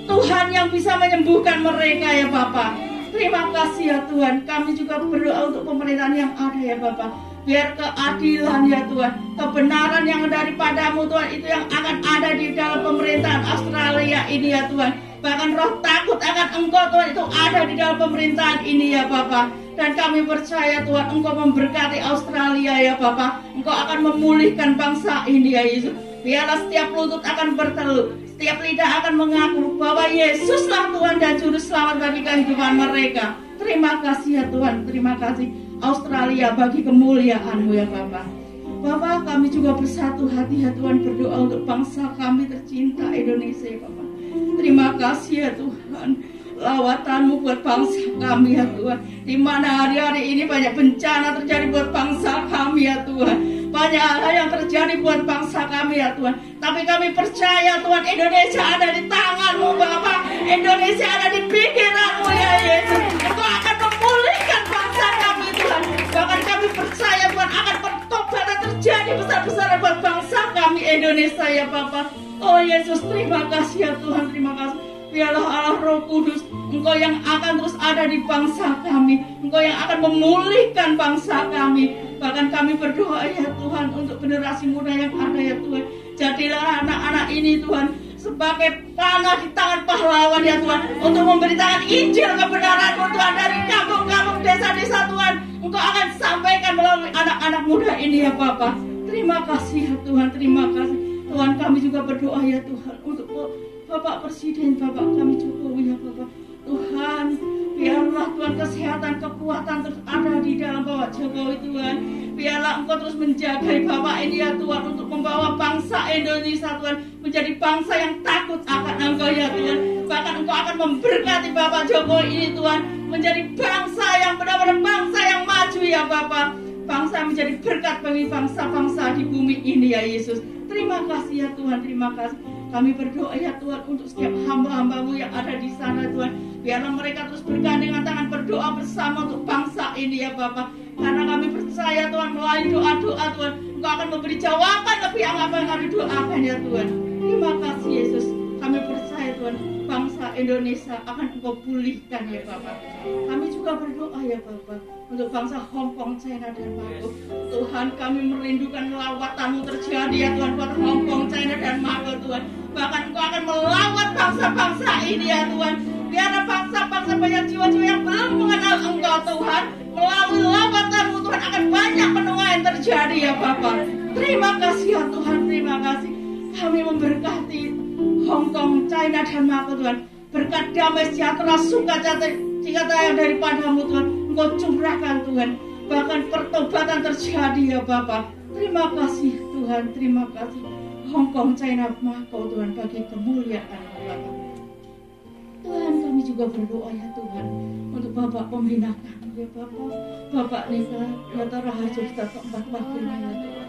Tuhan yang bisa menyembuhkan mereka ya Bapa. Terima kasih ya Tuhan. Kami juga berdoa untuk pemerintahan yang ada ya Bapa. Biar keadilan ya Tuhan, kebenaran yang daripada-Mu Tuhan itu yang akan ada di dalam pemerintahan Australia ini ya Tuhan. Bahkan roh takut akan Engkau Tuhan itu ada di dalam pemerintahan ini ya Bapa. Dan kami percaya Tuhan Engkau memberkati Australia ya Bapa. Engkau akan memulihkan bangsa ini ya Yesus. Biarlah setiap lutut akan berteluh, setiap lidah akan mengaku bahwa Yesuslah Tuhan dan Juru Selamat bagi kehidupan mereka. Terima kasih ya Tuhan, terima kasih Australia bagi kemuliaan-Mu ya Bapa. Bapa, kami juga bersatu hati ya Tuhan berdoa untuk bangsa kami tercinta Indonesia ya Bapa. Terima kasih ya Tuhan, lawatan-Mu buat bangsa kami ya Tuhan. Di mana hari-hari ini banyak bencana terjadi buat bangsa kami ya Tuhan. Banyak hal yang terjadi buat bangsa kami ya Tuhan. Tapi kami percaya Tuhan, Indonesia ada di tangan-Mu Bapa. Indonesia ada di pikiran-Mu ya Yesus. Engkau akan memulihkan bangsa kami Tuhan. Bahkan kami percaya Tuhan akan pertobatan terjadi besar-besaran buat bangsa kami Indonesia ya Bapa. Oh Yesus, terima kasih ya Tuhan, terima kasih. Biarlah Allah Roh Kudus, Engkau yang akan terus ada di bangsa kami. Engkau yang akan memulihkan bangsa kami. Bahkan kami berdoa ya Tuhan untuk generasi muda yang ada ya Tuhan. Jadilah anak-anak ini Tuhan sebagai panah di tangan pahlawan ya Tuhan. Untuk memberitakan Injil kebenaran-Mu Tuhan dari kampung-kampung, desa-desa Tuhan. Engkau akan sampaikan melalui anak-anak muda ini ya Bapa. Terima kasih ya Tuhan, terima kasih. Tuhan kami juga berdoa ya Tuhan untuk Bapak Presiden, Bapak kami Jokowi ya Bapak. Tuhan, biarlah Tuhan kesehatan, kekuatan terus ada di dalam Bapak Jokowi Tuhan. Biarlah Engkau terus menjaga Bapak ini ya Tuhan untuk membawa bangsa Indonesia Tuhan menjadi bangsa yang takut akan Engkau ya Tuhan. Bahkan Engkau akan memberkati Bapak Jokowi ini Tuhan menjadi bangsa yang benar-benar bangsa yang maju ya Bapak. Bangsa menjadi berkat bagi bangsa-bangsa di bumi ini ya Yesus. Terima kasih ya Tuhan, terima kasih. Kami berdoa ya Tuhan untuk setiap hamba-hamba-Mu yang ada di sana Tuhan. Biarlah mereka terus bergandengan tangan berdoa bersama untuk bangsa ini ya Bapak. Karena kami percaya Tuhan melalui doa-doa Tuhan, Engkau akan memberi jawaban lebih apa yang kami doakan ya Tuhan. Terima kasih Yesus. Kami percaya Tuhan bangsa Indonesia akan Engkau pulihkan ya Bapak. Kami juga berdoa ya Bapak untuk bangsa Hong Kong, China dan Macau. Tuhan kami merindukan lawatan-Mu terjadi ya Tuhan buat Hong Kong, China dan Macau Tuhan. Bahkan Engkau akan melawat bangsa-bangsa ini ya Tuhan. Biarlah bangsa-bangsa banyak jiwa-jiwa yang belum mengenal Engkau Tuhan. Melalui lawatan-Mu Tuhan akan banyak penuaian terjadi ya Bapak. Terima kasih ya Tuhan, terima kasih. Kami memberkati Hong Kong, China dan Macau Tuhan. Berkat damai sejahtera sukacita yang daripada-Mu Tuhan Engkau curahkan Tuhan. Bahkan pertobatan terjadi ya Bapak. Terima kasih Tuhan, terima kasih. Hong Kong, China, Macau Tuhan bagi kemuliaan-Mu Bapak. Tuhan kami juga berdoa ya Tuhan untuk Bapak pembina kami ya Bapak. Bapak Nika Yata Raharjo kita keempat wakilnya ya Tuhan.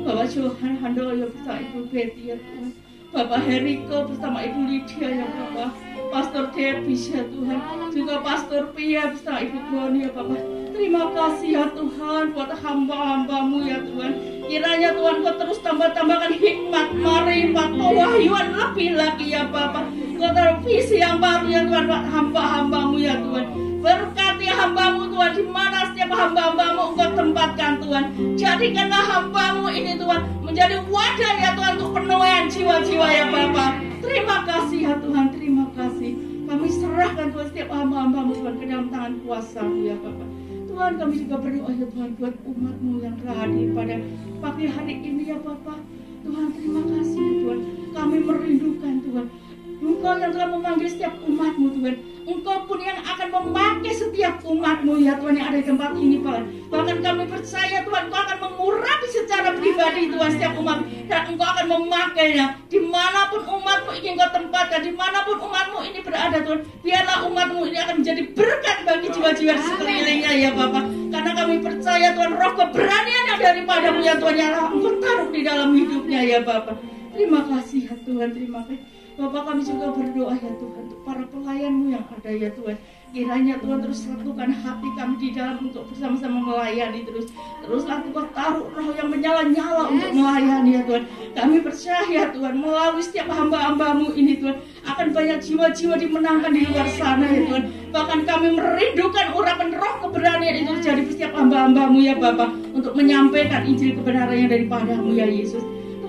Bapak Johan Handoyo bersama Ibu Betty ya Tuhan. Bapak Heriko bersama Ibu Lydia ya Bapak. Pastor Debis ya Tuhan. Juga Pastor Pia bersama Ibu Boni ya Bapak. Terima kasih ya Tuhan buat hamba-hamba-Mu ya Tuhan. Kiranya Tuhan Kau terus tambah-tambahkan hikmat, marifat, pewahyuan lebih lagi ya Bapak. Kau taruh visi yang baru ya Tuhan buat hamba-hamba-Mu ya Tuhan. Berkati hamba-Mu Tuhan, di mana setiap hamba-hamba-Mu Engkau tempatkan Tuhan. Jadikanlah hamba-Mu ini Tuhan menjadi wadah ya Tuhan untuk penuaian jiwa-jiwa ya Bapak. Terima kasih ya Tuhan, terima kasih. Kami serahkan Tuhan setiap hamba-hamba-Mu Tuhan ke dalam tangan kuasa-Mu ya Bapak. Tuhan kami juga berdoa ya Tuhan buat umat-Mu yang telah hadir pada pagi hari ini ya Bapak. Tuhan terima kasih ya Tuhan. Kami merindukan Tuhan Engkau yang telah memanggil setiap umat-Mu Tuhan. Engkau pun yang akan memakai setiap umat-Mu ya Tuhan yang ada di tempat ini Pak. Bahkan kami percaya Tuhan Engkau akan mengurapi secara pribadi Tuhan setiap umat. Dan Engkau akan memakainya dimanapun umat-Mu ingin Kau tempatkan. Dimanapun umat-Mu ini berada Tuhan. Biarlah umat-Mu ini akan menjadi berkat bagi jiwa-jiwa di sekelilingnya ya Bapak. Karena kami percaya Tuhan roh keberanian yang daripada-Mu ya Tuhan yang Engkau taruh di dalam hidupnya ya Bapak. Terima kasih ya Tuhan, terima kasih. Bapak kami juga berdoa ya Tuhan untuk para pelayan-Mu yang ada ya Tuhan. Kiranya Tuhan terus satukan hati kami di dalam untuk bersama-sama melayani terus. Teruslah Tuhan taruh roh yang menyala-nyala untuk melayani ya Tuhan. Kami percaya Tuhan melalui setiap hamba-hamba-Mu ini Tuhan akan banyak jiwa-jiwa dimenangkan di luar sana ya Tuhan. Bahkan kami merindukan urapan roh keberanian itu jadi setiap hamba-hamba-Mu ya Bapak untuk menyampaikan Injil kebenaran yang daripada-Mu ya Yesus.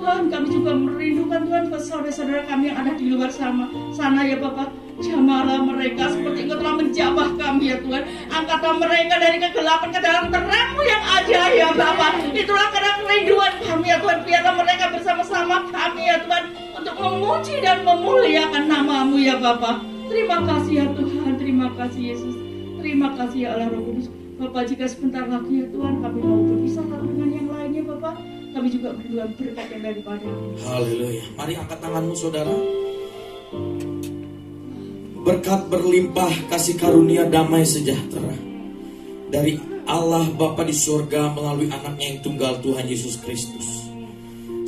Tuhan kami juga merindukan Tuhan saudara-saudara kami yang ada di luar sana ya Bapak. Jamahlah mereka seperti Engkau telah menjamah kami ya Tuhan. Angkatlah mereka dari kegelapan ke dalam terang-Mu yang ajaib ya Bapa. Itulah karena kerinduan kami ya Tuhan. Biarlah mereka bersama-sama kami ya Tuhan untuk memuji dan memuliakan nama-Mu ya Bapa. Terima kasih ya Tuhan, terima kasih Yesus. Terima kasih ya Allah Roh Kudus. Bapak, jika sebentar lagi ya Tuhan kami mau berpisah dengan yang lainnya Bapak, kami juga berdua berkat yang daripada-Mu. Haleluya. Mari angkat tanganmu saudara. Berkat berlimpah kasih karunia damai sejahtera dari Allah Bapa di surga melalui anaknya yang tunggal Tuhan Yesus Kristus,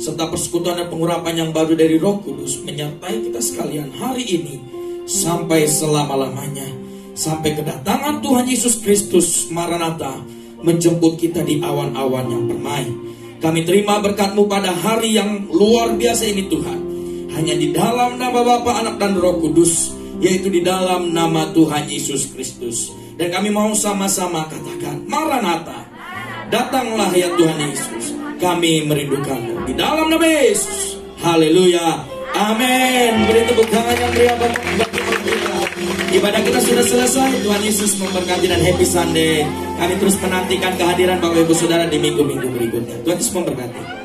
serta persekutuan dan pengurapan yang baru dari Roh Kudus menyertai kita sekalian hari ini sampai selama-lamanya, sampai kedatangan Tuhan Yesus Kristus Maranatha menjemput kita di awan-awan yang permai. Kami terima berkat-Mu pada hari yang luar biasa ini Tuhan, hanya di dalam nama Bapa, Anak dan Roh Kudus, yaitu di dalam nama Tuhan Yesus Kristus. Dan kami mau sama-sama katakan, Maranatha, datanglah ya Tuhan Yesus, kami merindukan-Mu. Di dalam nama Yesus. Haleluya. Amin. Beri tepuk tangan yang meriah bagi kita. Ibadah kita sudah selesai. Tuhan Yesus memberkati dan happy Sunday. Kami terus menantikan kehadiran Bapak Ibu Saudara di minggu-minggu berikutnya. Tuhan Yesus memberkati.